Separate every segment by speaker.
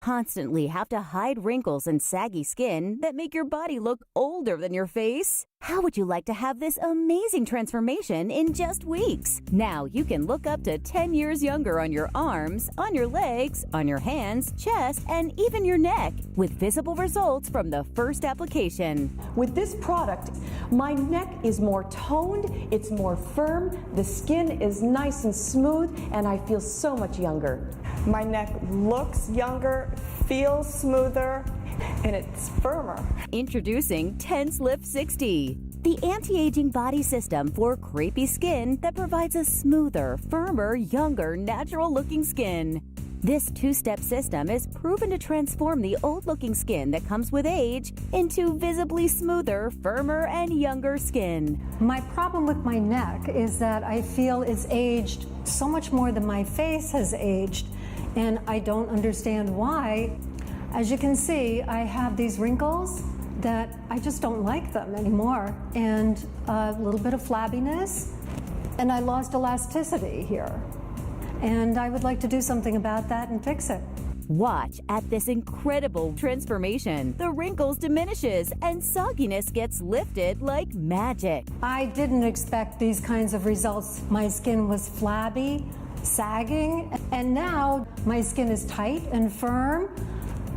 Speaker 1: constantly have to hide wrinkles and saggy skin that make your body look older than your face? How would you like to have this amazing transformation in just weeks? Now you can look up to 10 years younger on your arms, on your legs, on your hands, chest, and even your neck, with visible results from the first application.
Speaker 2: With this product, my neck is more toned, it's more firm, the skin is nice and smooth, and I feel so much younger.
Speaker 3: My neck looks younger, feels smoother, and it's firmer.
Speaker 1: Introducing Tense Lift 60, the anti-aging body system for crepey skin that provides a smoother, firmer, younger, natural-looking skin. This two-step system is proven to transform the old-looking skin that comes with age into visibly smoother, firmer, and younger skin.
Speaker 4: My problem with my neck is that I feel it's aged so much more than my face has aged, and I don't understand why. As you can see, I have these wrinkles that I just don't like them anymore, and a little bit of flabbiness, and I lost elasticity here. And I would like to do something about that and fix it.
Speaker 1: Watch at this incredible transformation. The wrinkles diminishes and sogginess gets lifted like magic.
Speaker 4: I didn't expect these kinds of results. My skin was flabby, sagging, and now my skin is tight and firm.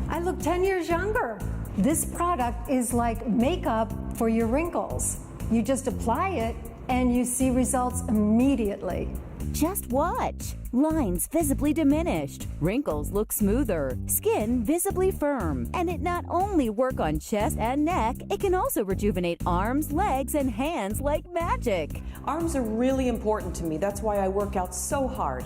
Speaker 4: I look 10 years younger. This product is like makeup for your wrinkles. You just apply it and you see results immediately.
Speaker 1: Just watch. Lines visibly diminished, wrinkles look smoother, skin visibly firm. And it not only works on chest and neck, it can also rejuvenate arms, legs, and hands like magic.
Speaker 2: Arms are really important to me. That's why I work out so hard.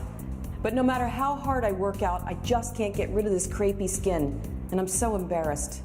Speaker 2: But no matter how hard I work out, I just can't get rid of this crepey skin, and I'm so embarrassed.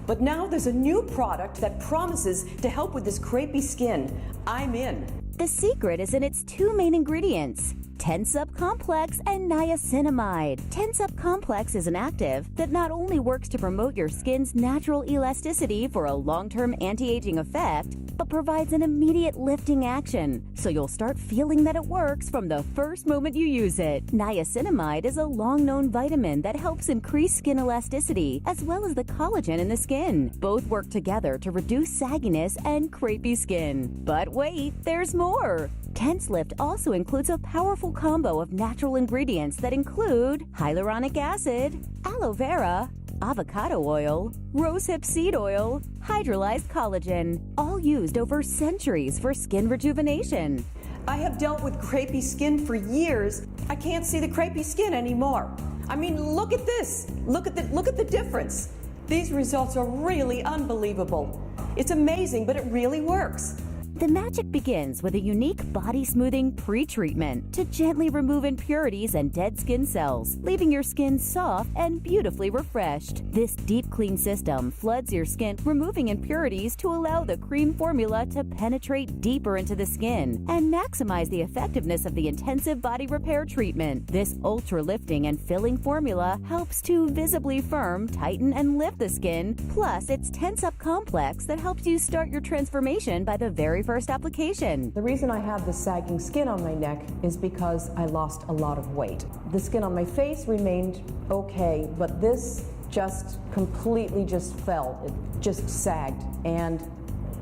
Speaker 2: But now there's a new product that promises to help with this crepey skin. I'm in.
Speaker 1: The secret is in its two main ingredients, Tensup Complex and niacinamide. Tensup Complex is an active that not only works to promote your skin's natural elasticity for a long-term anti-aging effect, but provides an immediate lifting action, so you'll start feeling that it works from the first moment you use it. Niacinamide is a long-known vitamin that helps increase skin elasticity, as well as the collagen in the skin. Both work together to reduce sagginess and crepey skin. But wait, there's more! Tense Lift also includes a powerful combo of natural ingredients that include hyaluronic acid, aloe vera, avocado oil, rosehip seed oil, hydrolyzed collagen, all used over centuries for skin rejuvenation.
Speaker 2: I have dealt with crepey skin for years. I can't see the crepey skin anymore. I mean, look at this. Look at the difference. These results are really unbelievable. It's amazing, but it really works.
Speaker 1: The magic begins with a unique body smoothing pre-treatment to gently remove impurities and dead skin cells, leaving your skin soft and beautifully refreshed. This deep clean system floods your skin, removing impurities to allow the cream formula to penetrate deeper into the skin and maximize the effectiveness of the intensive body repair treatment. This ultra lifting and filling formula helps to visibly firm, tighten, and lift the skin, plus it's Tensup Complex that helps you start your transformation by the very first application.
Speaker 2: The reason I have the sagging skin on my neck is because I lost a lot of weight. The skin on my face remained okay, but this just completely just fell. It just sagged, and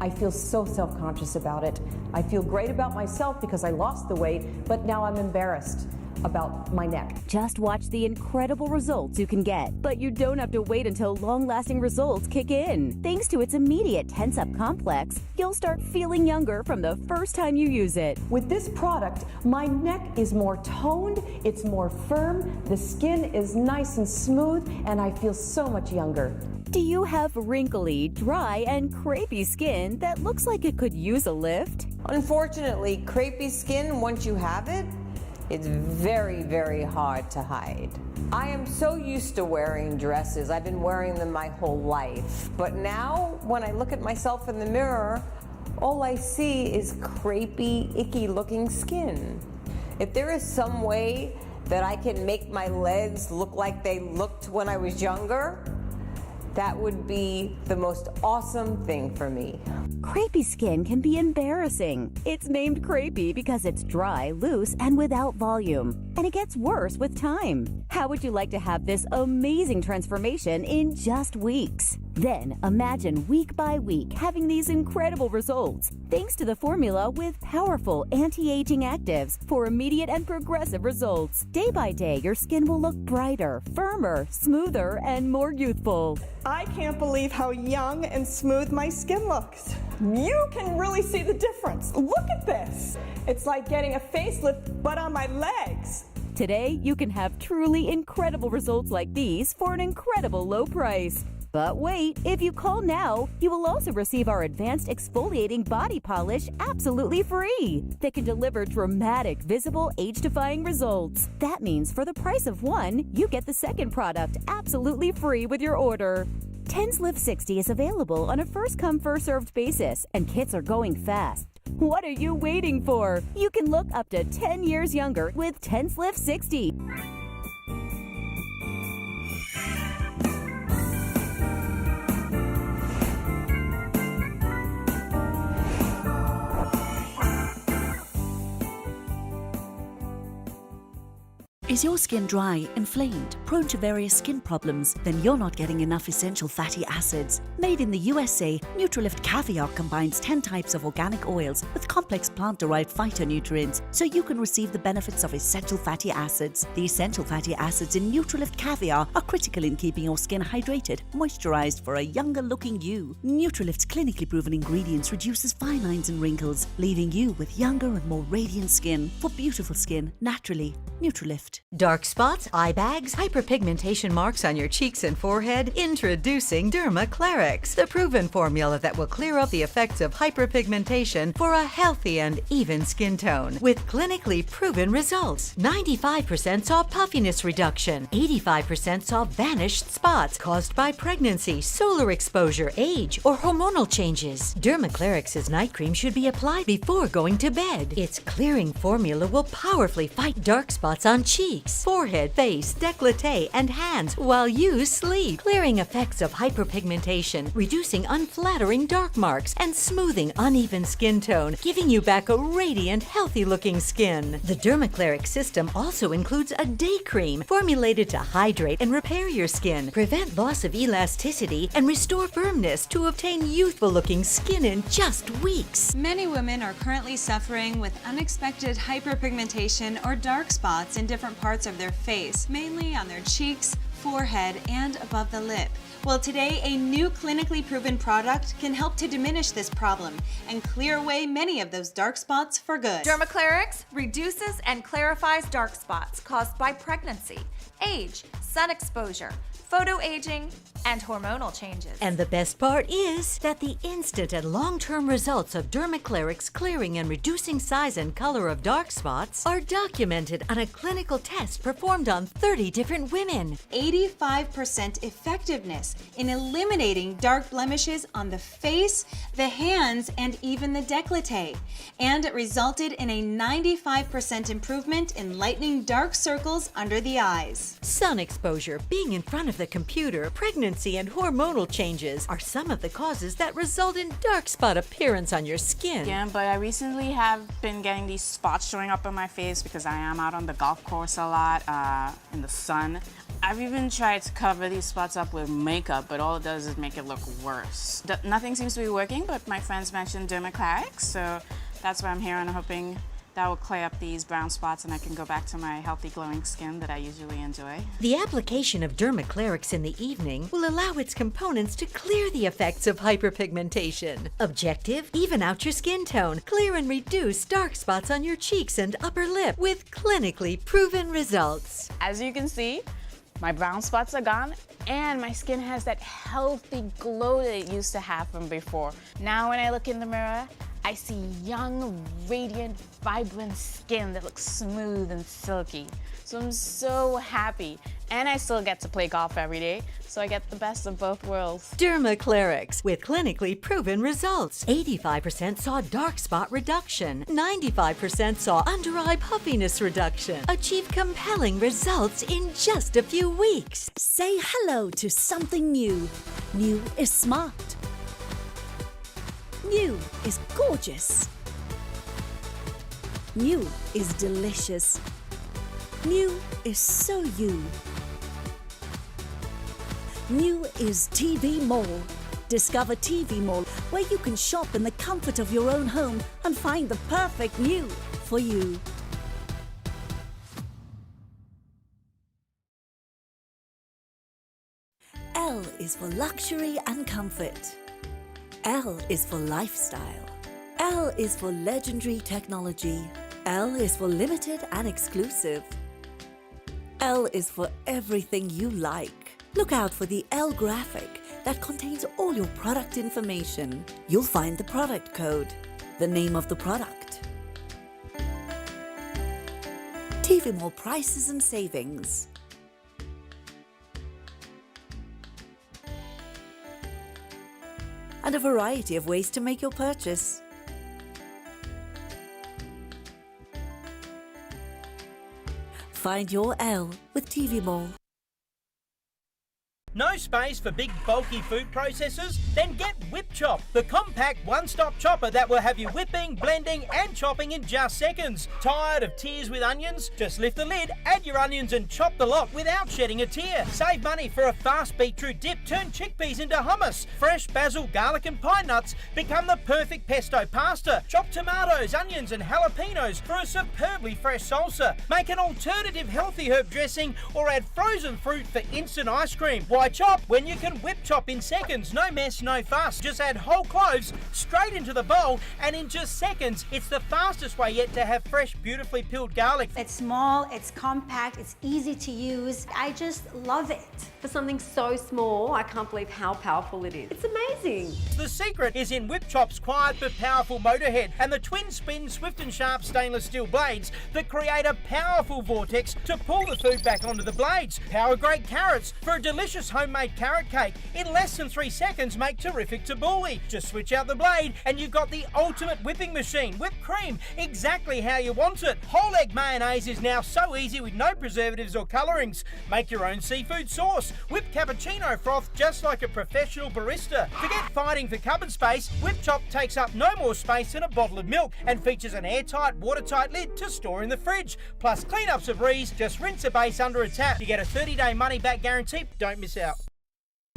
Speaker 2: I feel so self-conscious about it. I feel great about myself because I lost the weight, but now I'm embarrassed about my neck.
Speaker 1: Just watch the incredible results you can get, but you don't have to wait until long-lasting results kick in. Thanks to its immediate Tensup Complex, you'll start feeling younger from the first time you use it.
Speaker 2: With this product, my neck is more toned, it's more firm, the skin is nice and smooth, and I feel so much younger.
Speaker 1: Do you have wrinkly, dry, and crepey skin that looks like it could use a lift?
Speaker 5: Unfortunately, crepey skin, once you have it, it's very, very hard to hide. I am so used to wearing dresses. I've been wearing them my whole life. But now, when I look at myself in the mirror, all I see is crepey, icky looking skin. If there is some way that I can make my legs look like they looked when I was younger, That would be the most awesome thing for me.
Speaker 1: Crepey skin can be embarrassing. It's named crepey because it's dry, loose, and without volume. And it gets worse with time. How would you like to have this amazing transformation in just weeks? Then imagine week by week having these incredible results thanks to the formula with powerful anti-aging actives for immediate and progressive results. Day by day, your skin will look brighter, firmer, smoother, and more youthful.
Speaker 3: I can't believe how young and smooth my skin looks. You can really see the difference. Look at this. It's like getting a facelift, but on my legs.
Speaker 1: Today, you can have truly incredible results like these for an incredible low price. But wait, if you call now, you will also receive our advanced exfoliating body polish absolutely free that can deliver dramatic, visible, age-defying results. That means for the price of one, you get the second product absolutely free with your order. Tens Lift 60 is available on a first-come, first-served basis, and kits are going fast. What are you waiting for? You can look up to 10 years younger with Tens Lift 60.
Speaker 6: Is your skin dry, inflamed, prone to various skin problems? Then you're not getting enough essential fatty acids. Made in the USA, Nutrilift Caviar combines 10 types of organic oils with complex plant-derived phytonutrients so you can receive the benefits of essential fatty acids. The essential fatty acids in Nutrilift Caviar are critical in keeping your skin hydrated, moisturized for a younger-looking you. Nutrilift's clinically proven ingredients reduces fine lines and wrinkles, leaving you with younger and more radiant skin. For beautiful skin, naturally, Nutrilift.
Speaker 7: Dark spots, eye bags, hyperpigmentation marks on your cheeks and forehead? Introducing Derma Clerics, the proven formula that will clear up the effects of hyperpigmentation for a healthy and even skin tone. With clinically proven results, 95% saw puffiness reduction, 85% saw vanished spots caused by pregnancy, solar exposure, age, or hormonal changes. Derma Clerics' night cream should be applied before going to bed. Its clearing formula will powerfully fight dark spots on cheeks, forehead, face, décolleté, and hands while you sleep, clearing effects of hyperpigmentation, reducing unflattering dark marks, and smoothing uneven skin tone, giving you back a radiant, healthy-looking skin. The Derma Clerics system also includes a day cream formulated to hydrate and repair your skin, prevent loss of elasticity, and restore firmness to obtain youthful-looking skin in just weeks.
Speaker 8: Many women are currently suffering with unexpected hyperpigmentation or dark spots in different parts of their face, mainly on their cheeks, forehead, and above the lip. Well, today, a new clinically proven product can help to diminish this problem and clear away many of those dark spots for good.
Speaker 9: Derma Clerics reduces and clarifies dark spots caused by pregnancy, age, sun exposure, photoaging, and hormonal changes.
Speaker 7: And the best part is that the instant and long-term results of Derma Clerics clearing and reducing size and color of dark spots are documented on a clinical test performed on 30 different women.
Speaker 8: 85% effectiveness in eliminating dark blemishes on the face, the hands, and even the décolleté. And it resulted in a 95% improvement in lightening dark circles under the eyes.
Speaker 7: Sun exposure, being in front of the computer, pregnancy, and hormonal changes are some of the causes that result in dark spot appearance on your skin.
Speaker 10: Yeah, but I recently have been getting these spots showing up on my face because I am out on the golf course a lot in the sun. I've even tried to cover these spots up with makeup, but all it does is make it look worse. Nothing seems to be working, but my friends mentioned Derma Clerics, so that's why I'm here, and I'm hoping that will clear up these brown spots and I can go back to my healthy glowing skin that I usually enjoy.
Speaker 7: The application of Derma Clerics in the evening will allow its components to clear the effects of hyperpigmentation. Objective, even out your skin tone, clear and reduce dark spots on your cheeks and upper lip with clinically proven results.
Speaker 10: As you can see, my brown spots are gone and my skin has that healthy glow that it used to have from before. Now when I look in the mirror, I see young, radiant, vibrant skin that looks smooth and silky. So I'm so happy. And I still get to play golf every day, so I get the best of both worlds.
Speaker 7: Derma Clerics with clinically proven results. 85% saw dark spot reduction. 95% saw under-eye puffiness reduction. Achieve compelling results in just a few weeks.
Speaker 6: Say hello to something new. New is smart. New is gorgeous. New is delicious. New is so you. New is TV Mall. Discover TV Mall, where you can shop in the comfort of your own home and find the perfect new for you. L is for luxury and comfort. L is for lifestyle. L is for legendary technology. L is for limited and exclusive. L is for everything you like. Look out for the L graphic that contains all your product information. You'll find the product code, the name of the product. TV Mall prices and savings. And a variety of ways to make your purchase. Find your L with TV Mall.
Speaker 11: No space for big bulky food processors? Then get Whip Chop, the compact one-stop chopper that will have you whipping, blending and chopping in just seconds. Tired of tears with onions? Just lift the lid, add your onions and chop the lot without shedding a tear. Save money for a fast beetroot dip, turn chickpeas into hummus. Fresh basil, garlic and pine nuts become the perfect pesto pasta. Chop tomatoes, onions and jalapenos for a superbly fresh salsa. Make an alternative healthy herb dressing or add frozen fruit for instant ice cream. Why chop when you can Whip Chop in seconds? No mess, no fuss. Just add whole cloves straight into the bowl and in just seconds, it's the fastest way yet to have fresh, beautifully peeled garlic.
Speaker 12: It's small, it's compact, it's easy to use. I just love it.
Speaker 2: For something so small, I can't believe how powerful it is. It's amazing.
Speaker 11: The secret is in Whip Chop's quiet but powerful motorhead and the twin spin swift and sharp stainless steel blades that create a powerful vortex to pull the food back onto the blades. Power grade carrots for a delicious homemade carrot cake. In less than 3 seconds, make terrific tabbouleh. Just switch out the blade and you've got the ultimate whipping machine. Whipped cream exactly how you want it. Whole egg mayonnaise is now so easy with no preservatives or colourings. Make your own seafood sauce. Whip cappuccino froth just like a professional barista. Forget fighting for cupboard space. Whip Chop takes up no more space than a bottle of milk and features an airtight, watertight lid to store in the fridge. Plus cleanup's a breeze. Just rinse a base under a tap. You get a 30-day money-back guarantee. Don't miss out.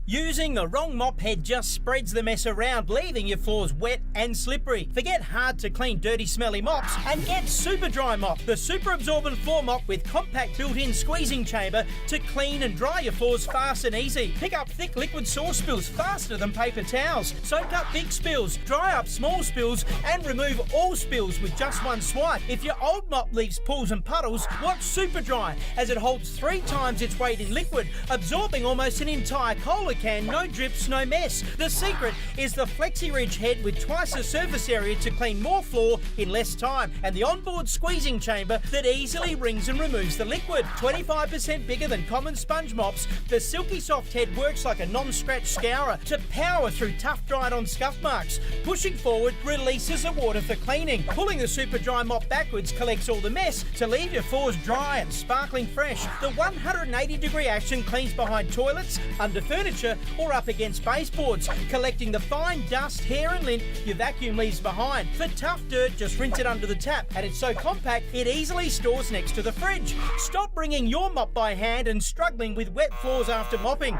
Speaker 11: Using the wrong mop head just spreads the mess around, leaving your floors wet and slippery. Forget hard to clean, dirty, smelly mops and get Super Dry Mop, the super absorbent floor mop with compact built-in squeezing chamber to clean and dry your floors fast and easy. Pick up thick liquid sauce spills faster than paper towels. Soak up big spills, dry up small spills and remove all spills with just one swipe. If your old mop leaves pools and puddles, watch Super Dry as it holds 3 times its weight in liquid, absorbing almost an entire cola can, no drips, no mess. The secret is the Flexi Ridge head with twice the surface area to clean more floor in less time, and the onboard squeezing chamber that easily wrings and removes the liquid. 25% bigger than common sponge mops, the silky soft head works like a non-scratch scourer to power through tough dried on scuff marks. Pushing forward releases the water for cleaning. Pulling the Super Dry Mop backwards collects all the mess to leave your floors dry and sparkling fresh. The 180-degree action cleans behind toilets, under furniture or up against baseboards, collecting the fine dust, hair and lint your vacuum leaves behind. For tough dirt, just rinse it under the tap, and it's so compact it easily stores next to the fridge. Stop bringing your mop by hand and struggling with wet floors after mopping.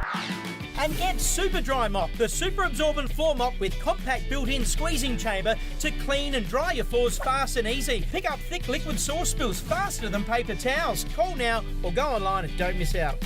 Speaker 11: And get Super Dry Mop, the super absorbent floor mop with compact built-in squeezing chamber to clean and dry your floors fast and easy. Pick up thick liquid sauce spills faster than paper towels. Call now or go online and don't miss out.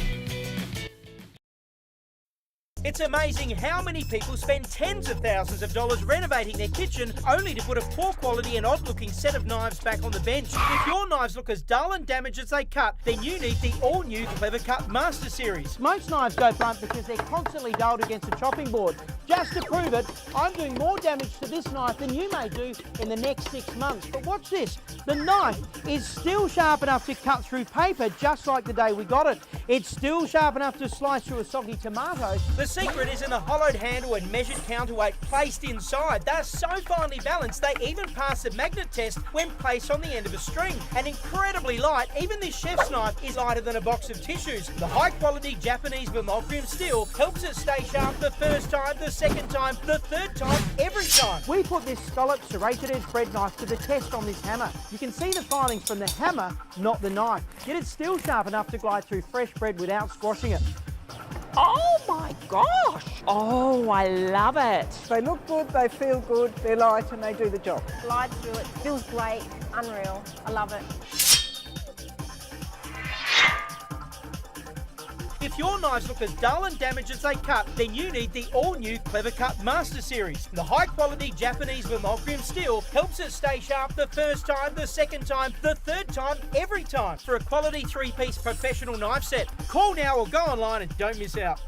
Speaker 11: It's amazing how many people spend tens of thousands of dollars renovating their kitchen only to put a poor quality and odd looking set of knives back on the bench. If your knives look as dull and damaged as they cut, then you need the all-new Clever Cut Master Series. Most knives go blunt because they're constantly dulled against a chopping board. Just to prove it, I'm doing more damage to this knife than you may do in the next 6 months. But watch this, the knife is still sharp enough to cut through paper just like the day we got it. It's still sharp enough to slice through a soggy tomato. The secret is in the hollowed handle and measured counterweight placed inside. They're so finely balanced, they even pass the magnet test when placed on the end of a string. And incredibly light, even this chef's knife is lighter than a box of tissues. The high-quality Japanese vermilion steel helps it stay sharp the first time, the second time, the third time, every time. We put this scallop serrated edge bread knife to the test on this hammer. You can see the filings from the hammer, not the knife. Yet it's still sharp enough to glide through fresh bread without squashing it.
Speaker 3: Oh my gosh! Oh, I love it. They look good, they feel good, they're light and they do the job.
Speaker 13: Glide through it, feels great, unreal. I love it.
Speaker 11: If your knives look as dull and damaged as they cut, then you need the all-new Clever Cut Master Series. The high-quality Japanese vermilion steel helps it stay sharp the first time, the second time, the third time, every time. For a quality 3-piece professional knife set, call now or go online and don't miss out.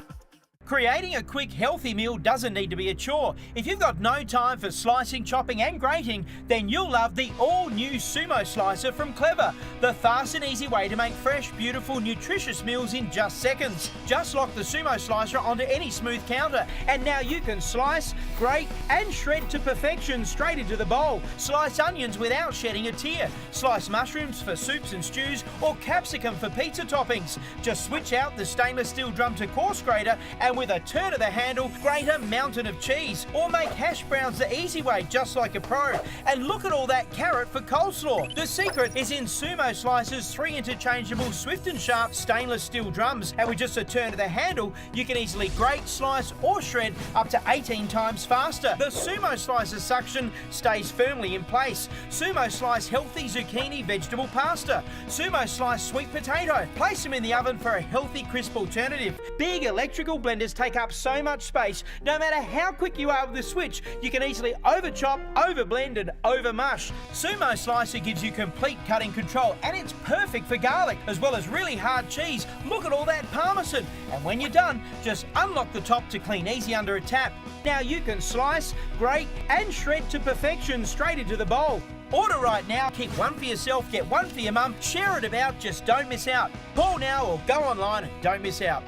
Speaker 11: Creating a quick, healthy meal doesn't need to be a chore. If you've got no time for slicing, chopping and grating, then you'll love the all-new Sumo Slicer from Clever. The fast and easy way to make fresh, beautiful, nutritious meals in just seconds. Just lock the Sumo Slicer onto any smooth counter, and now you can slice, grate and shred to perfection straight into the bowl. Slice onions without shedding a tear. Slice mushrooms for soups and stews, or capsicum for pizza toppings. Just switch out the stainless steel drum to coarse grater, and with a turn of the handle, grate a mountain of cheese. Or make hash browns the easy way, just like a pro. And look at all that carrot for coleslaw. The secret is in Sumo Slicer's 3 interchangeable swift and sharp stainless steel drums. And with just a turn of the handle, you can easily grate, slice or shred up to 18 times faster. The Sumo Slicer suction stays firmly in place. Sumo Slice healthy zucchini vegetable pasta. Sumo Slice sweet potato. Place them in the oven for a healthy crisp alternative. Big electrical blenders take up so much space. No matter how quick you are with the switch, you can easily over chop, over blend and over mush. Sumo Slicer gives you complete cutting control, and it's perfect for garlic as well as really hard cheese. Look at all that parmesan. And when you're done, just unlock the top to clean easy under a tap. Now you can slice, grate and shred to perfection straight into the bowl. Order right now, keep one for yourself, get one for your mum, share it about, just don't miss out. Call now or go online and don't miss out.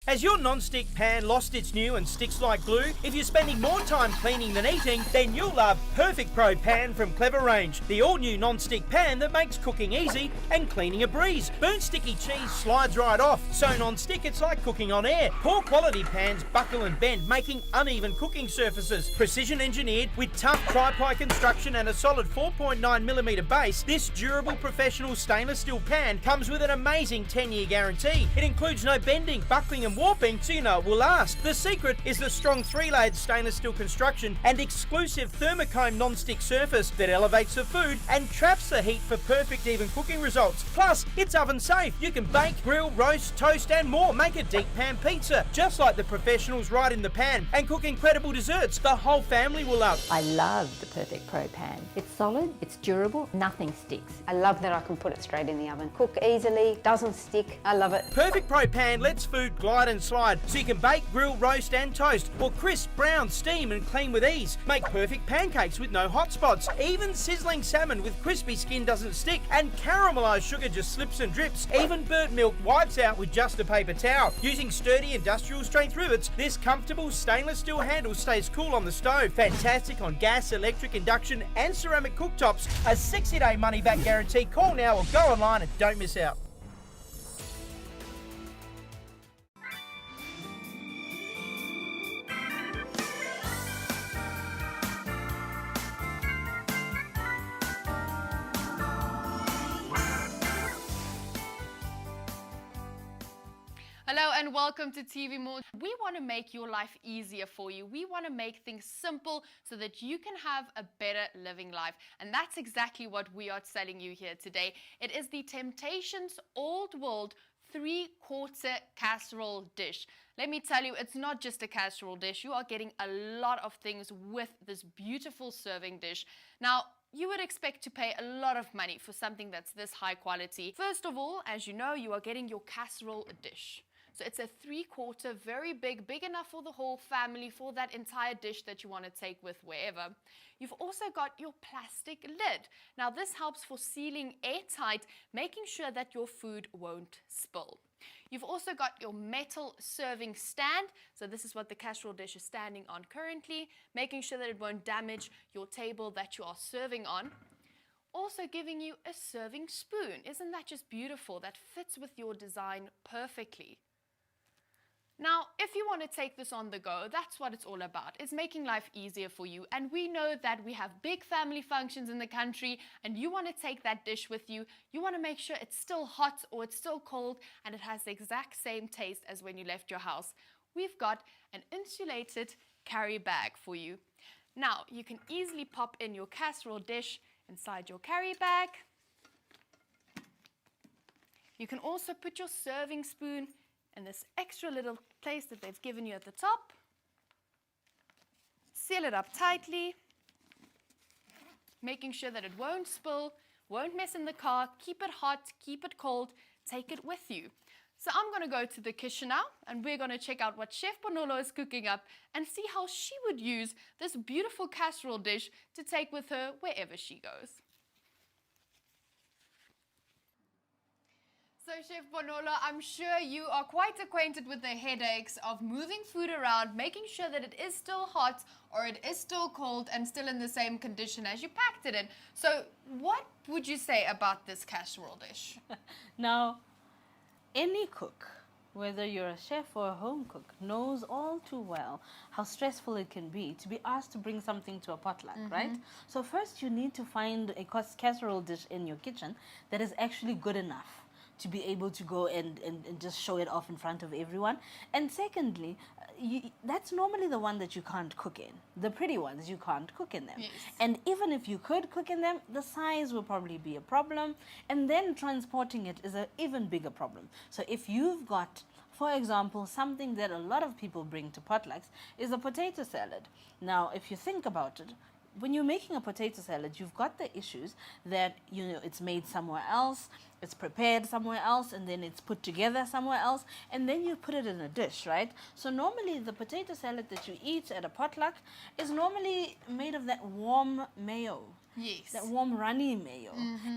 Speaker 11: Has your non-stick pan lost its new and sticks like glue? If you're spending more time cleaning than eating, then you'll love Perfect Pro Pan from Clever Range, the all-new non-stick pan that makes cooking easy and cleaning a breeze. Burnt sticky cheese slides right off, so non-stick it's like cooking on air. Poor quality pans buckle and bend, making uneven cooking surfaces. Precision engineered with tough tri-ply construction and a solid 4.9mm base, this durable professional stainless steel pan comes with an amazing 10-year guarantee. It includes no bending, buckling and warping, so you know it will last. The secret is the strong 3-layered stainless steel construction and exclusive thermocone non-stick surface that elevates the food and traps the heat for perfect even cooking results. Plus, it's oven safe. You can bake, grill, roast, toast and more. Make a deep pan pizza, just like the professionals right in the pan, and cook incredible desserts the whole family will love.
Speaker 14: I love the Perfect Pro Pan. It's solid, it's durable, nothing sticks. I love that I can put it straight in the oven. Cook easily, doesn't stick. I love it.
Speaker 11: Perfect Pro Pan lets food glide and slide, so you can bake, grill, roast and toast, or crisp, brown, steam and clean with ease. Make perfect pancakes with no hot spots. Even sizzling salmon with crispy skin doesn't stick, and caramelized sugar just slips and drips. Even burnt milk wipes out with just a paper towel. Using sturdy industrial strength rivets, this comfortable stainless steel handle stays cool on the stove. Fantastic on gas, electric, induction and ceramic cooktops. A 60-day money-back guarantee. Call now or go online and don't miss out.
Speaker 15: Hello and welcome to TV Mode. We want to make your life easier for you. We want to make things simple so that you can have a better living life. And that's exactly what we are selling you here today. It is the Temptations Old World 3/4 casserole dish. Let me tell you, it's not just a casserole dish. You are getting a lot of things with this beautiful serving dish. Now, you would expect to pay a lot of money for something that's this high quality. First of all, as you know, you are getting your casserole dish. So it's a 3/4, very big, big enough for the whole family, for that entire dish that you want to take with wherever. You've also got your plastic lid. Now this helps for sealing airtight, making sure that your food won't spill. You've also got your metal serving stand. So this is what the casserole dish is standing on currently, making sure that it won't damage your table that you are serving on. Also giving you a serving spoon. Isn't that just beautiful? That fits with your design perfectly. Now, if you want to take this on the go, that's what it's all about. It's making life easier for you. And we know that we have big family functions in the country and you want to take that dish with you. You want to make sure it's still hot or it's still cold and it has the exact same taste as when you left your house. We've got an insulated carry bag for you. Now, you can easily pop in your casserole dish inside your carry bag. You can also put your serving spoon in this extra little place that they've given you at the top. Seal it up tightly, making sure that it won't spill, won't mess in the car. Keep it hot, keep it cold, take it with you. So I'm going to go to the kitchen now and we're going to check out what Chef Bonolo is cooking up and see how she would use this beautiful casserole dish to take with her wherever she goes. So Chef Bonolo, I'm sure you are quite acquainted with the headaches of moving food around, making sure that it is still hot or it is still cold and still in the same condition as you packed it in. So what would you say about this casserole dish?
Speaker 16: Now, any cook, whether you're a chef or a home cook, knows all too well how stressful it can be to be asked to bring something to a potluck, right? So first you need to find a casserole dish in your kitchen that is actually good enough to be able to go and just show it off in front of everyone. And secondly, that's normally the one that you can't cook in. The pretty ones, you can't cook in them. Yes. And even if you could cook in them, the size will probably be a problem. And then transporting it is an even bigger problem. So if you've got, for example, something that a lot of people bring to potlucks is a potato salad. Now, if you think about it, when you're making a potato salad, you've got the issues that, you know, it's made somewhere else, it's prepared somewhere else, and then it's put together somewhere else, and then you put it in a dish, right? So normally the potato salad that you eat at a potluck is normally made of that warm mayo. Yes. That warm runny mayo.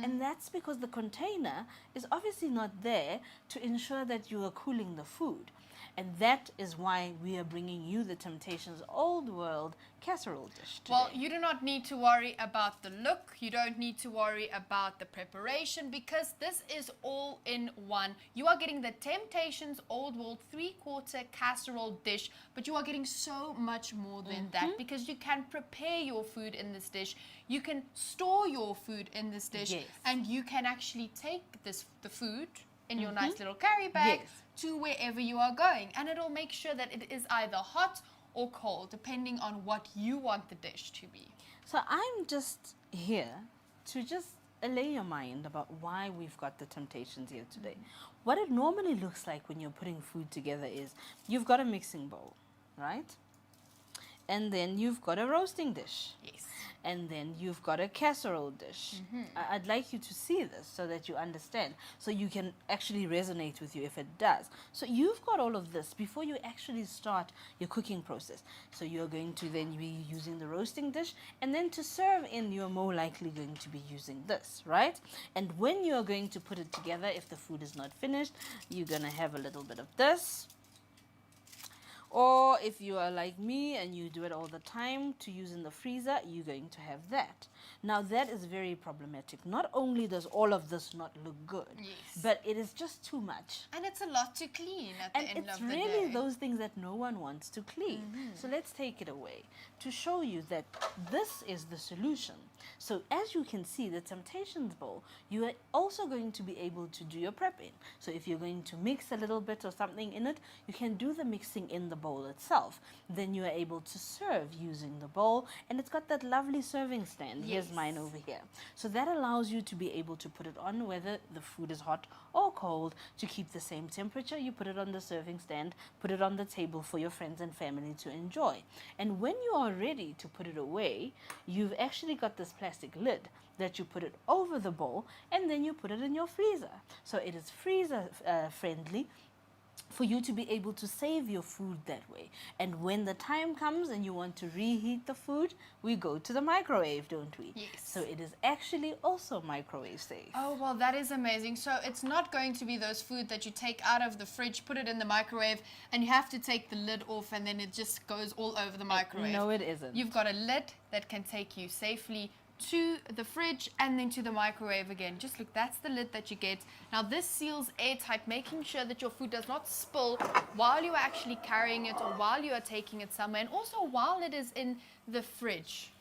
Speaker 16: And that's because the container is obviously not there to ensure that you are cooling the food. And that is why we are bringing you the Temptations Old World casserole dish today.
Speaker 15: Well, you do not need to worry about the look. You don't need to worry about the preparation because this is all in one. You are getting the Temptations Old World 3/4 casserole dish, but you are getting so much more than that because you can prepare your food in this dish. You can store your food in this dish, and you can actually take the food in your nice little carry bag to wherever you are going, and it'll make sure that it is either hot or cold depending on what you want the dish to be.
Speaker 16: So I'm just here to just allay your mind about why we've got the Temptations here today. What it normally looks like when you're putting food together is you've got a mixing bowl, right? And then you've got a roasting dish. Yes. And then you've got a casserole dish. I'd like you to see this so that you understand, so you can actually resonate with you if it does. So you've got all of this before you actually start your cooking process. So you're going to then be using the roasting dish, and then to serve in, you're more likely going to be using this, right? And when you're going to put it together, if the food is not finished, you're going to have a little bit of this. Or if you are like me and you do it all the time to use in the freezer, you're going to have that. Now that is very problematic. Not only does all of this not look good, but it is just too much.
Speaker 15: And it's a lot to clean at the end of the day.
Speaker 16: And it's really those things that no one wants to clean. So let's take it away to show you that this is the solution. So as you can see, the Temptations bowl, you are also going to be able to do your prepping. So if you're going to mix a little bit or something in it, you can do the mixing in the bowl itself. Then you are able to serve using the bowl, and it's got that lovely serving stand. Here's mine over here. So that allows you to be able to put it on whether the food is hot or cold to keep the same temperature. You put it on the serving stand, put it on the table for your friends and family to enjoy. And when you are ready to put it away, you've actually got this plastic lid that you put it over the bowl, and then you put it in your freezer. So it is freezer friendly. for you to be able to save your food that way. And when the time comes and you want to reheat the food, we go to the microwave, don't we?
Speaker 15: Yes.
Speaker 16: So it is actually also microwave safe.
Speaker 15: Oh, well, that is amazing. So it's not going to be those food that you take out of the fridge, put it in the microwave, and you have to take the lid off, and then it just goes all over the microwave.
Speaker 16: No, it isn't.
Speaker 15: You've got a lid that can take you safely to the fridge and then to the microwave again. Just look, that's the lid that you get. Now this seals airtight, making sure that your food does not spill while you are actually carrying it or while you are taking it somewhere, and also while it is in the fridge.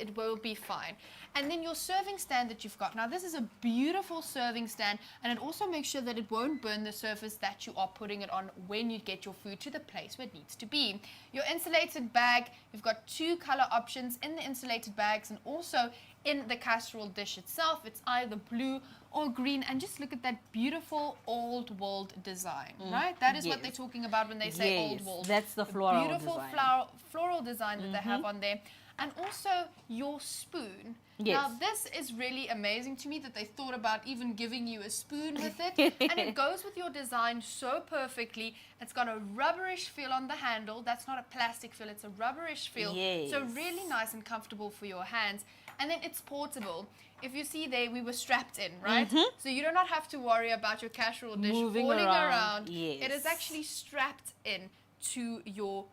Speaker 15: It will be fine. And then your serving stand that you've got. Now this is a beautiful serving stand, and it also makes sure that it won't burn the surface that you are putting it on when you get your food to the place where it needs to be. Your insulated bag, you've got 2 color options in the insulated bags and also in the casserole dish itself. It's either blue or green, and just look at that beautiful old world design, right? That is what they're talking about when they say old world.
Speaker 16: That's the floral
Speaker 15: beautiful
Speaker 16: design.
Speaker 15: floral design that they have on there. And also your spoon.
Speaker 16: Yes.
Speaker 15: Now this is really amazing to me that they thought about even giving you a spoon with it. And it goes with your design so perfectly. It's got a rubberish feel on the handle. That's not a plastic feel, it's a rubberish feel.
Speaker 16: Yes.
Speaker 15: So really nice and comfortable for your hands. And then it's portable. If you see there, we were strapped in, right? So you do not have to worry about your casserole dish
Speaker 16: Moving
Speaker 15: falling
Speaker 16: around. Yes.
Speaker 15: It is actually strapped in to your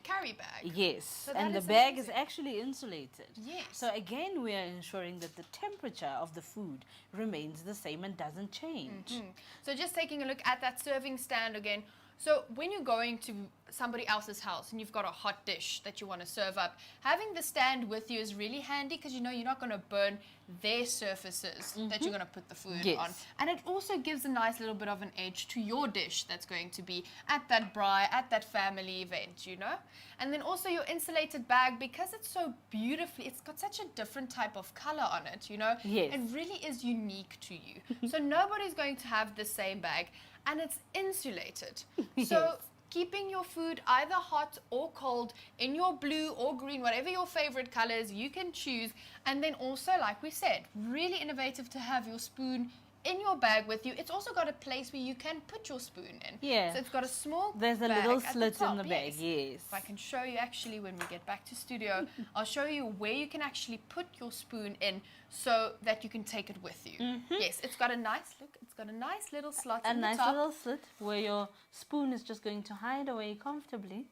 Speaker 15: carry bag.
Speaker 16: Yes,
Speaker 15: So
Speaker 16: and
Speaker 15: that
Speaker 16: the
Speaker 15: is
Speaker 16: bag
Speaker 15: amazing.
Speaker 16: is actually insulated.
Speaker 15: Yes.
Speaker 16: So again, we are ensuring that the temperature of the food remains the same and doesn't change.
Speaker 15: So just taking a look at that serving stand again. So when you're going to somebody else's house and you've got a hot dish that you want to serve up, having the stand with you is really handy because you know you're not going to burn their surfaces that you're going to put the food
Speaker 16: Yes.
Speaker 15: on. And it also gives a nice little bit of an edge to your dish that's going to be at that braai, at that family event, you know? And then also your insulated bag, because it's so beautifully, it's got such a different type of color on it, you know?
Speaker 16: Yes.
Speaker 15: It really is unique to you. So nobody's going to have the same bag, and it's insulated. So keeping your food either hot or cold in your blue or green, whatever your favorite colors, you can choose. And then also, like we said, really innovative to have your spoon in your bag with you. It's also got a place where you can put your spoon in.
Speaker 16: Yeah.
Speaker 15: So it's got a small
Speaker 16: There's a
Speaker 15: bag
Speaker 16: little
Speaker 15: at
Speaker 16: slit
Speaker 15: top,
Speaker 16: in the bag, yes.
Speaker 15: If I can show you actually when we get back to studio, I'll show you where you can actually put your spoon in so that you can take it with you. Yes, it's got a nice look. It's got a nice little slot
Speaker 16: A
Speaker 15: in
Speaker 16: nice
Speaker 15: the top.
Speaker 16: little slit where your spoon is just going to hide away comfortably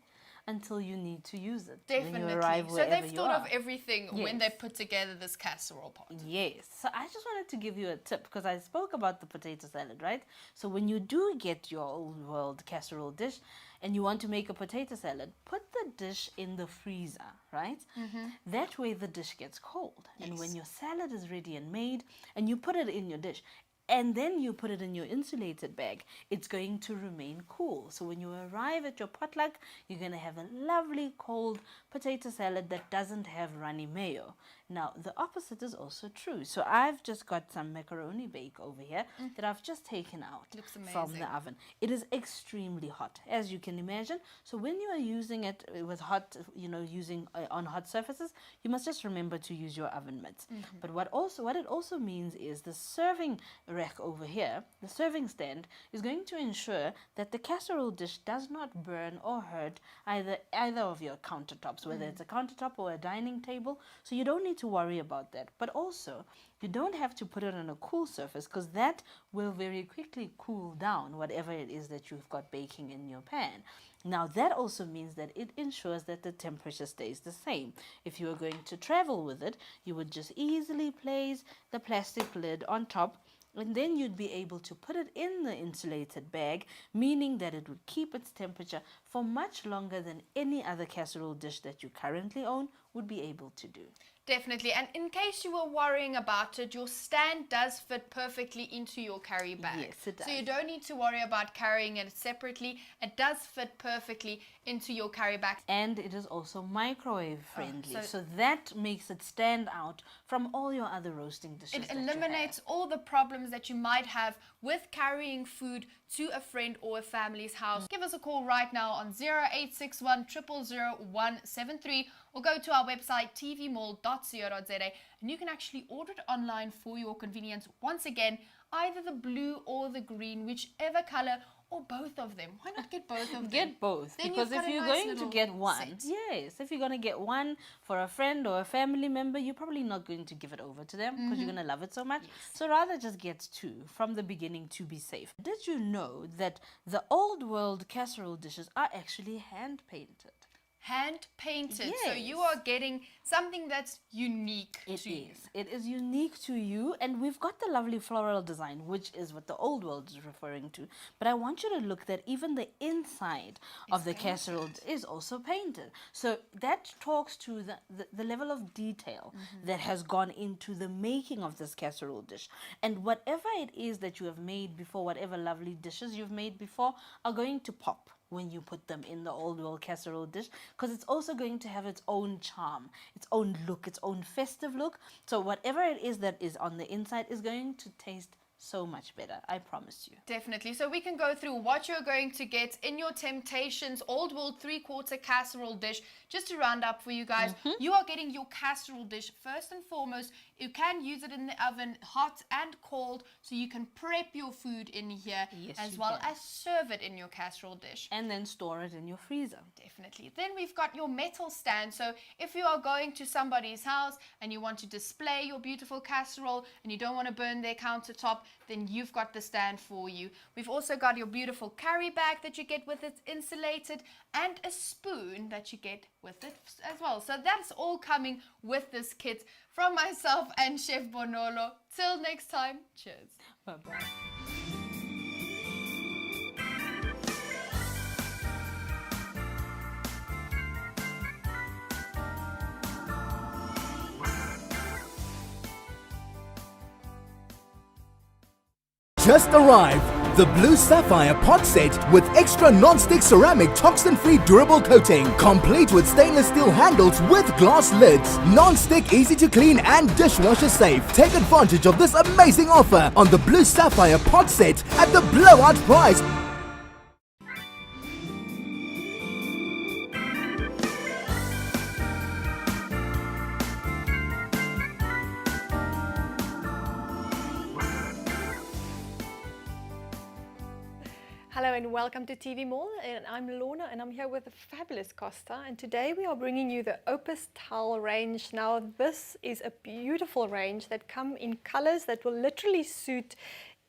Speaker 16: until you need to use it. When
Speaker 15: Definitely.
Speaker 16: you arrive
Speaker 15: So
Speaker 16: wherever
Speaker 15: they've
Speaker 16: you
Speaker 15: thought
Speaker 16: are.
Speaker 15: of everything when
Speaker 16: Yes.
Speaker 15: they put together this casserole pot.
Speaker 16: Yes. So I just wanted to give you a tip because I spoke about the potato salad, right? So when you do get your old world casserole dish and you want to make a potato salad, put the dish in the freezer, right? That way the dish gets cold. And when your salad is ready and made and you put it in your dish, and then you put it in your insulated bag, it's going to remain cool. So when you arrive at your potluck, you're going to have a lovely cold potato salad that doesn't have runny mayo. Now, the opposite is also true. So I've just got some macaroni bake over here that I've just taken out
Speaker 15: Looks
Speaker 16: from
Speaker 15: amazing.
Speaker 16: the oven. It is extremely hot, as you can imagine. So when you are using it with hot, using on hot surfaces, you must just remember to use your oven mitts. But what it also means is the serving rack over here, the serving stand, is going to ensure that the casserole dish does not burn or hurt either of your countertops, whether it's a countertop or a dining table. So you don't need to worry about that. But also, you don't have to put it on a cool surface because that will very quickly cool down whatever it is that you've got baking in your pan. Now that also means that it ensures that the temperature stays the same. If you are going to travel with it, you would just easily place the plastic lid on top, and then you'd be able to put it in the insulated bag, meaning that it would keep its temperature for much longer than any other casserole dish that you currently own would be able to do.
Speaker 15: Definitely. And in case you were worrying about it, your stand does fit perfectly into your carry bag.
Speaker 16: Yes, it does.
Speaker 15: So you don't need to worry about carrying it separately. It does fit perfectly into your carry bag.
Speaker 16: And it is also microwave friendly.
Speaker 15: so-
Speaker 16: So that makes it stand out from all your other roasting dishes.
Speaker 15: It
Speaker 16: that you have.
Speaker 15: eliminates all the problems that you might have with carrying food to a friend or a family's house. Give us a call right now on 0861 000 173 or go to our website tvmall.co.za and you can actually order it online for your convenience. Once again, either the blue or the green, whichever color or both of them? Why not get both of them?
Speaker 16: Get both,
Speaker 15: Then
Speaker 16: because
Speaker 15: you've
Speaker 16: if
Speaker 15: got a
Speaker 16: you're
Speaker 15: nice
Speaker 16: going to
Speaker 15: little
Speaker 16: get one,
Speaker 15: set.
Speaker 16: yes, if you're going to get one for a friend or a family member, you're probably not going to give it over to them because you're going to love it so much. So rather just get two from the beginning to be safe. Did you know that the old world casserole dishes are actually hand painted?
Speaker 15: Hand painted. So
Speaker 16: Yes.
Speaker 15: you are getting something that's unique to you.
Speaker 16: It is unique to you, and we've got the lovely floral design, which is what the old world is referring to. But I want you to look that even the inside of the casserole is also painted. So that talks to the level of detail that has gone into the making of this casserole dish. And whatever it is that you have made before, whatever lovely dishes you've made before, are going to pop when you put them in the old world casserole dish, because it's also going to have its own charm, its own look, its own festive look. So whatever it is that is on the inside is going to taste so much better, I promise you.
Speaker 15: Definitely. So we can go through what you're going to get in your Temptations Old World 3/4 casserole dish. Just to round up for you guys, you are getting your casserole dish first and foremost. You can use it in the oven, hot and cold, so you can prep your food in here as well as serve it in your casserole dish.
Speaker 16: And then store it in your freezer.
Speaker 15: Definitely. Then we've got your metal stand. So if you are going to somebody's house and you want to display your beautiful casserole and you don't want to burn their countertop, then you've got the stand for you. We've also got your beautiful carry bag that you get with it insulated, and a spoon that you get with it as well. So that's all coming with this kit from myself and Chef Bonolo. Till next time, cheers.
Speaker 16: Bye-bye.
Speaker 17: Just arrived! The blue Sapphire Pot Set with extra non-stick ceramic toxin-free durable coating, complete with stainless steel handles with glass lids. Non-stick, easy to clean and dishwasher safe. Take advantage of this amazing offer on the blue Sapphire Pot Set at the blowout price.
Speaker 3: Hello and welcome to TV Mall, and I'm Lorna and I'm here with the fabulous Costa, and today we are bringing you the Opus towel range. Now this is a beautiful range that come in colors that will literally suit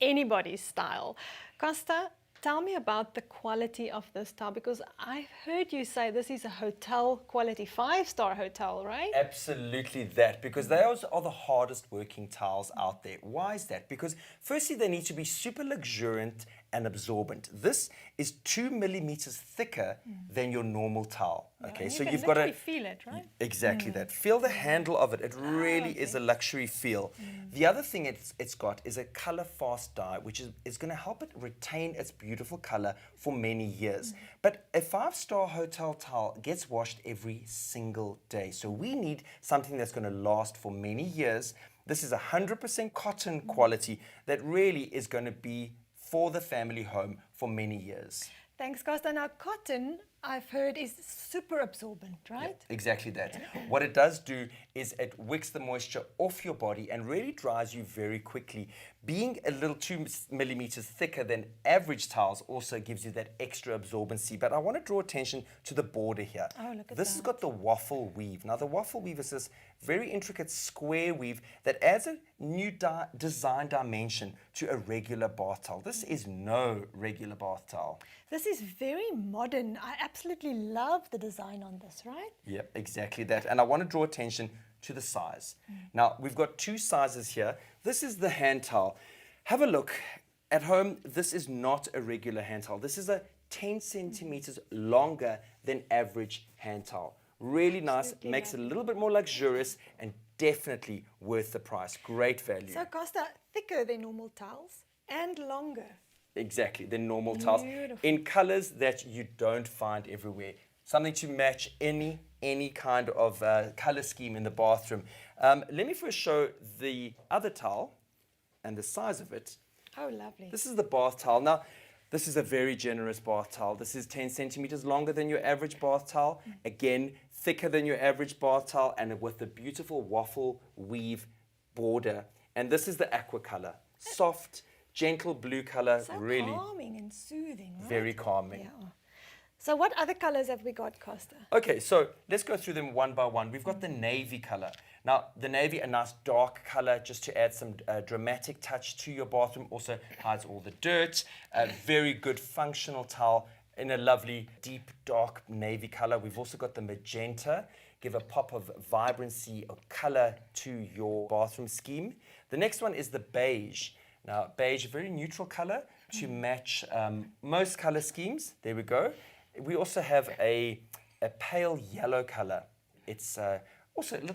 Speaker 3: anybody's style. Costa, tell me about the quality of this towel, because I've heard you say this is a hotel quality, 5-star hotel, right?
Speaker 18: Absolutely that, because those are the hardest working towels out there. Why is that? Because firstly, they need to be super luxuriant and absorbent. This is 2 millimeters thicker than your normal towel. Okay, so you've got to
Speaker 3: feel it, right?
Speaker 18: Exactly that. Feel the handle of it. It really is a luxury feel. The other thing it's got is a color fast dye, which is going to help it retain its beautiful color for many years. But a 5-star hotel towel gets washed every single day. So we need something that's going to last for many years. This is 100% cotton quality that really is going to be for the family home for many years.
Speaker 3: Thanks, Costa. Now, cotton, I've heard, is super absorbent, right?
Speaker 18: Yeah, exactly that. What it does do is it wicks the moisture off your body and really dries you very quickly. Being a little 2 millimeters thicker than average towels also gives you that extra absorbency. But I want to draw attention to the border here.
Speaker 3: Oh, look at
Speaker 18: this has got the waffle weave. Now, the waffle weave is this very intricate square weave that adds a new design dimension to a regular bath towel. This is no regular bath towel.
Speaker 3: This is very modern. I absolutely love the design on this, right?
Speaker 18: Yep, exactly that. And I want to draw attention to the size. Now, we've got 2 sizes here. This is the hand towel. Have a look. At home, this is not a regular hand towel. This is a 10 centimeters longer than average hand towel. Really nice, makes it a little bit more luxurious and definitely worth the price. Great value.
Speaker 3: So, Costa, thicker than normal towels and longer.
Speaker 18: Exactly, than normal towels. In colors that you don't find everywhere. Something to match any kind of color scheme in the bathroom. Let me first show the other towel and the size of it.
Speaker 3: Oh, lovely.
Speaker 18: This is the bath towel. Now, this is a very generous bath towel. This is 10 centimeters longer than your average bath towel. Again, thicker than your average bath towel, and with the beautiful waffle weave border. And this is the aqua color. Soft, gentle blue color,
Speaker 3: So
Speaker 18: really
Speaker 3: calming and soothing, right?
Speaker 18: very calming.
Speaker 3: Yeah. So what other colors have we got, Costa?
Speaker 18: Okay, so let's go through them one by one. We've got the navy color. Now, the navy, a nice dark color just to add some dramatic touch to your bathroom. Also hides all the dirt. A very good functional towel in a lovely deep dark navy color. We've also got the magenta. Give a pop of vibrancy or color to your bathroom scheme. The next one is the beige. Now, beige, a very neutral color to match most color schemes. There we go. We also have a pale yellow color. It's also add a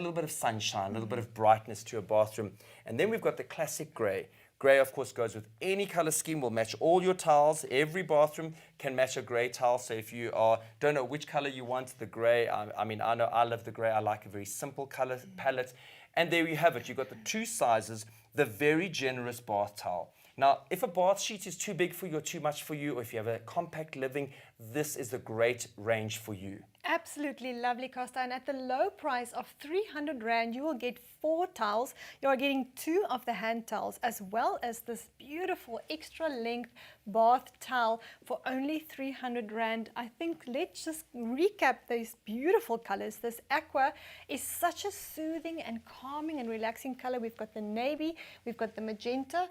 Speaker 18: little bit of sunshine, a little bit of brightness to your bathroom. And then we've got the classic gray. Gray, of course, goes with any color scheme, will match all your towels. Every bathroom can match a gray towel. So if you don't know which color you want, the gray, I know I love the gray. I like a very simple color palette. And there you have it. You've got the two sizes, the very generous bath towel. Now, if a bath sheet is too big for you or too much for you, or if you have a compact living, this is the great range for you.
Speaker 3: Absolutely lovely, Costa. And at the low price of 300 Rand, you will get 4 towels. You are getting 2 of the hand towels, as well as this beautiful extra length bath towel for only 300 Rand. I think let's just recap these beautiful colors. This aqua is such a soothing and calming and relaxing color. We've got the navy, we've got the magenta,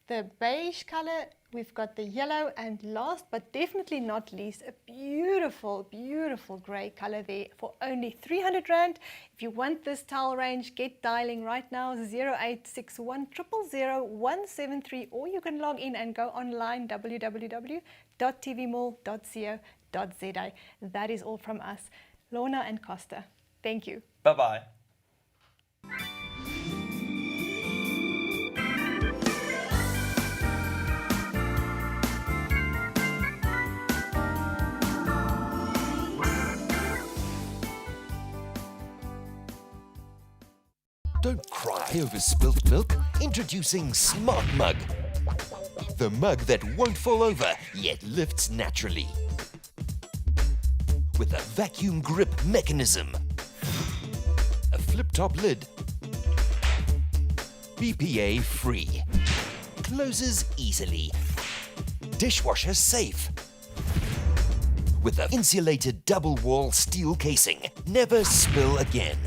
Speaker 3: the beige color, we've got the yellow, and last but definitely not least, a beautiful, beautiful grey color there for only 300 Rand. If you want this towel range, get dialing right now, 0861 000 173, or you can log in and go online, www.tvmall.co.za. That is all from us, Lorna and Costa. Thank you.
Speaker 18: Bye-bye.
Speaker 19: Don't cry over spilt milk. Introducing Smart Mug. The mug that won't fall over, yet lifts naturally. With a vacuum grip mechanism. A flip-top lid. BPA free. Closes easily. Dishwasher safe. With an insulated double-wall steel casing. Never spill again.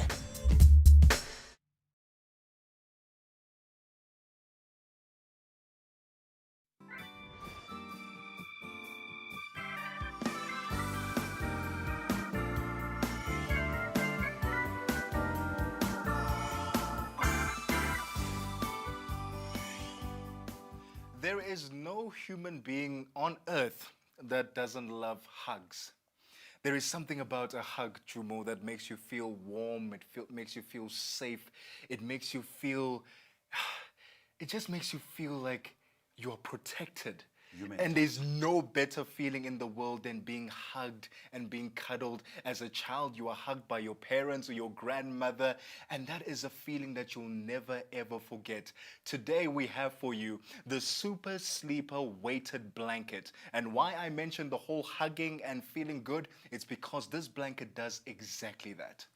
Speaker 20: There is no human being on earth that doesn't love hugs. There is something about a hug, Chumo, that makes you feel warm, makes you feel safe, it makes you feel, it just makes you feel like you're protected. And there's no better feeling in the world than being hugged and being cuddled. As a child, you are hugged by your parents or your grandmother, and that is a feeling that you'll never ever forget. Today we have for you the Super Sleeper Weighted Blanket. And why I mentioned the whole hugging and feeling good, it's because this blanket does exactly that.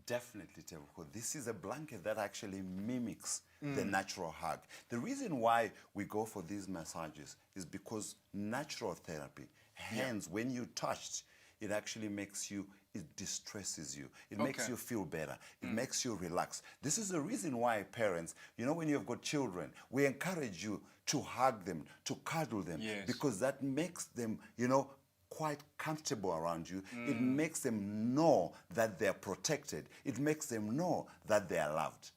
Speaker 21: Definitely, Tebuko. This is a blanket that actually mimics the natural hug. The reason why we go for these massages is because natural therapy, hands, when you touched, it actually makes you, it distresses you. It makes you feel better. It makes you relax. This is the reason why parents, you know, when you've got children, we encourage you to hug them, to cuddle them, because that makes them, you know, quite comfortable around you. It makes them know that they're protected. It makes them know that they are loved.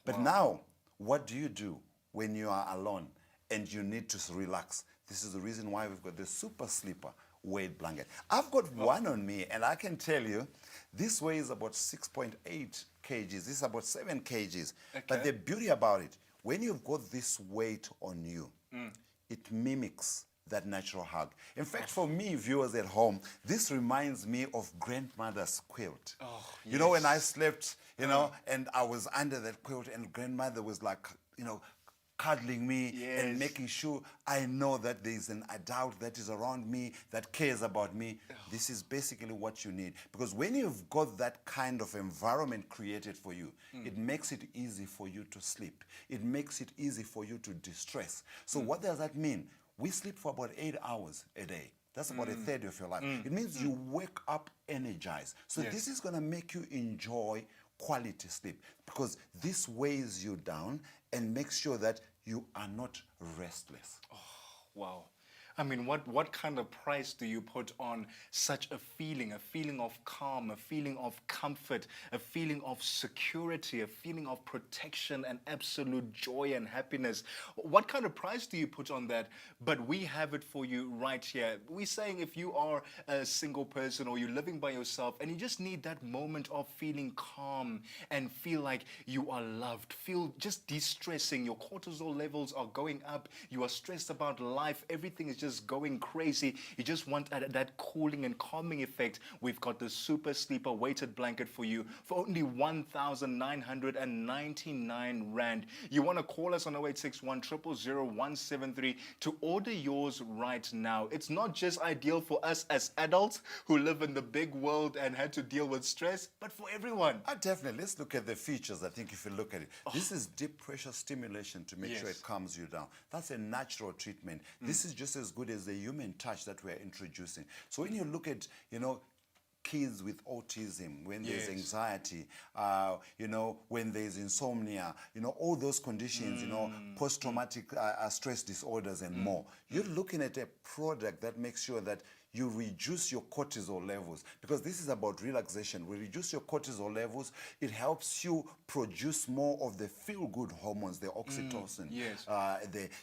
Speaker 21: But now, what do you do when you are alone and you need to relax? This is the reason why we've got the Super Sleeper Weight Blanket. I've got one on me, and I can tell you, this weighs about 6.8 kgs. This is about 7 kgs. But the beauty about it, when you've got this weight on you, it mimics that natural hug. In fact, for me, viewers at home, this reminds me of grandmother's quilt. You know, when I slept, you know, and I was under that quilt and grandmother was like, you know, cuddling me and making sure I know that there's an adult that is around me that cares about me. This is basically what you need. Because when you've got that kind of environment created for you, it makes it easy for you to sleep. It makes it easy for you to distress. So what does that mean? We sleep for about 8 hours a day. That's about a third of your life. It means you wake up energized. So this is going to make you enjoy quality sleep, because this weighs you down and makes sure that you are not restless.
Speaker 20: Oh, wow. I mean, what kind of price do you put on such a feeling of calm, a feeling of comfort, a feeling of security, a feeling of protection and absolute joy and happiness? What kind of price do you put on that? But we have it for you right here. We're saying if you are a single person or you're living by yourself and you just need that moment of feeling calm and feel like you are loved, feel just de-stressing, your cortisol levels are going up, you are stressed about life, everything is just going crazy, you just want that cooling and calming effect, we've got the Super Sleeper weighted blanket for you for only 1,999 Rand. You want to call us on 0861 000 173 to order yours right now. It's not just ideal for us as adults who live in the big world and had to deal with stress, but for everyone.
Speaker 21: Definitely. Let's look at the features. I think if you look at it, this is deep pressure stimulation to make sure it calms you down. That's a natural treatment. This is just as good as the human touch that we're introducing. So when you look at, kids with autism, when there's anxiety, when there's insomnia, all those conditions, post-traumatic stress disorders and more, you're looking at a product that makes sure that you reduce your cortisol levels, because this is about relaxation. We reduce your cortisol levels, it helps you produce more of the feel-good hormones, the oxytocin,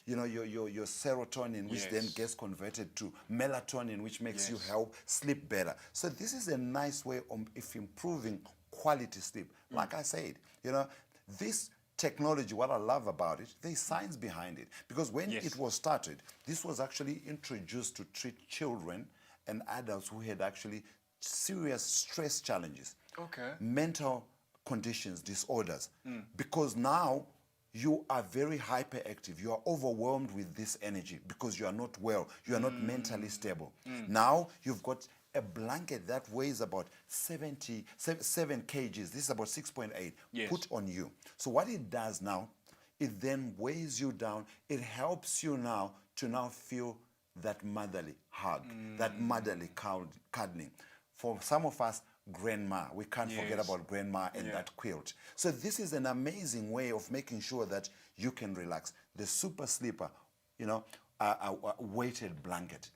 Speaker 21: your serotonin, which then gets converted to melatonin, which makes you help sleep better. So this is a nice way of improving quality sleep. Like I said, this technology, what I love about it, there's science behind it. Because when it was started, this was actually introduced to treat children and adults who had actually serious stress challenges, mental conditions, disorders. Because now you are very hyperactive, you are overwhelmed with this energy because you are not well, you are not mentally stable. Now you've got a blanket that weighs about 7 kgs, this is about 6.8, put on you. So what it does now, it then weighs you down, it helps you now to feel that motherly hug, that motherly cuddling. For some of us, grandma, we can't forget about grandma and that quilt. So this is an amazing way of making sure that you can relax. The Super Sleeper, a weighted blanket.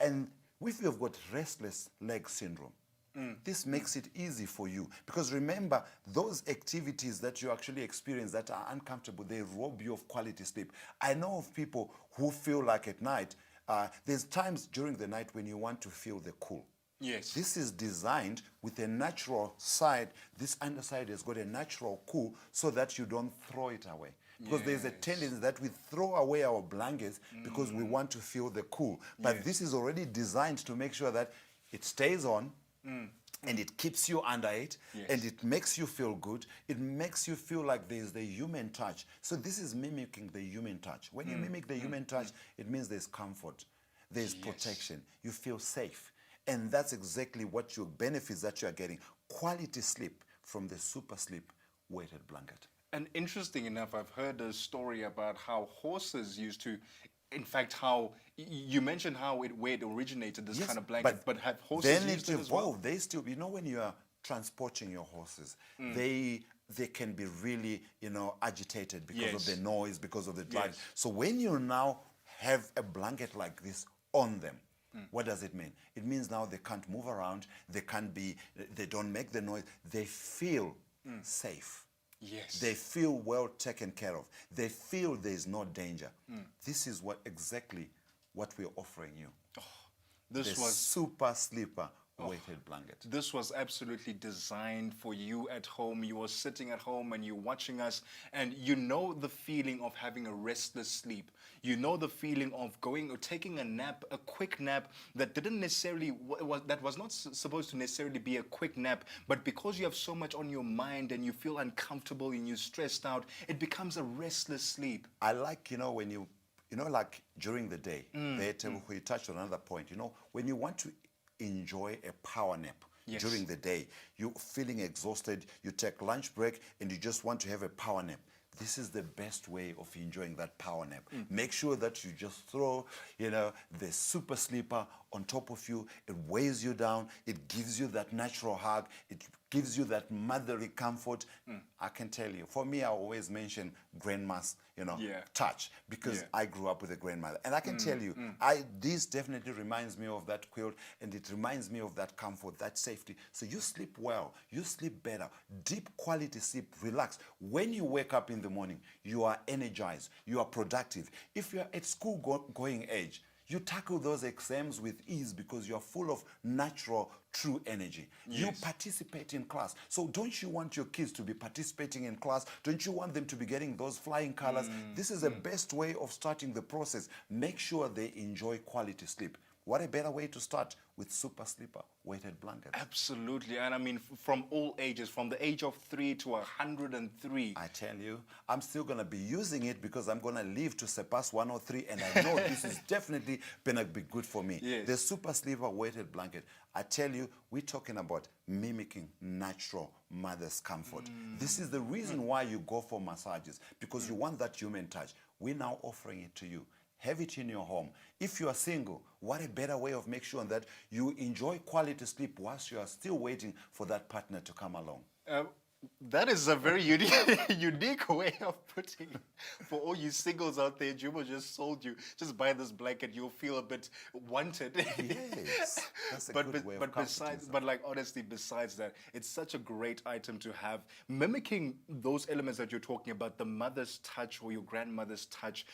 Speaker 21: And if you've got restless leg syndrome, this makes it easy for you. Because remember, those activities that you actually experience that are uncomfortable, they rob you of quality sleep. I know of people who feel like at night, there's times during the night when you want to feel the cool. This is designed with a natural side. This underside has got a natural cool so that you don't throw it away. Because there's a tendency that we throw away our blankets because we want to feel the cool. But this is already designed to make sure that it stays on and it keeps you under it and it makes you feel good. It makes you feel like there's the human touch. So this is mimicking the human touch. When you mimic the human touch, it means there's comfort, there's protection, you feel safe. And that's exactly what your benefits that you are getting. Quality sleep from the Super Sleep weighted blanket.
Speaker 20: And interesting enough, I've heard a story about how horses used to, in fact, how you mentioned where it originated, this kind of blanket, but have horses used it as well?
Speaker 21: They still, when you are transporting your horses, they can be really, agitated because of the noise, because of the drive. So when you now have a blanket like this on them, what does it mean? It means now they can't move around, they don't make the noise, they feel safe. They feel well taken care of. They feel there's no danger. This is exactly what we're offering you.
Speaker 20: This was
Speaker 21: Super Sleeper weighted blanket.
Speaker 20: This was absolutely designed for you at home. You are sitting at home and you're watching us, and you know the feeling of having a restless sleep. You know the feeling of going or taking a nap, a quick nap that didn't necessarily, that was not supposed to necessarily be a quick nap, but because you have so much on your mind and you feel uncomfortable and you're stressed out, it becomes a restless sleep.
Speaker 21: I like, when you like during the day, you touched on another point, when you want to enjoy a power nap during the day, you're feeling exhausted, you take lunch break and you just want to have a power nap. This is the best way of enjoying that power nap. Make sure that you just throw, the super sleeper on top of you. It weighs you down. It gives you that natural hug. It gives you that motherly comfort. I can tell you, for me, I always mention grandma's, touch, because I grew up with a grandmother. And I can tell you, this definitely reminds me of that quilt, and it reminds me of that comfort, that safety. So you sleep well, you sleep better, deep quality sleep, relax. When you wake up in the morning, you are energized, you are productive. If you're at school going age, you tackle those exams with ease because you're full of natural, true energy. You participate in class. So don't you want your kids to be participating in class? Don't you want them to be getting those flying colors? This is the best way of starting the process. Make sure they enjoy quality sleep. What a better way to start with Super Sleeper weighted blankets.
Speaker 20: Absolutely, and I mean from all ages, from the age of 3 to 103.
Speaker 21: I tell you, I'm still going to be using it because I'm going to live to surpass 103, and I know this is definitely going to be good for me.
Speaker 20: Yes.
Speaker 21: The Super Sleeper weighted blanket, I tell you, we're talking about mimicking natural mother's comfort. This is the reason why you go for massages, because you want that human touch. We're now offering it to you. Have it in your home. If you are single, what a better way of making sure that you enjoy quality sleep whilst you are still waiting for that partner to come along.
Speaker 20: That is a very unique way of putting it. For all you singles out there, Juma just sold you. Just buy this blanket, you'll feel a bit wanted.
Speaker 21: Yes, that's a good way of
Speaker 20: besides, but like honestly, besides that, it's such a great item to have. Mimicking those elements that you're talking about, the mother's touch or your grandmother's touch,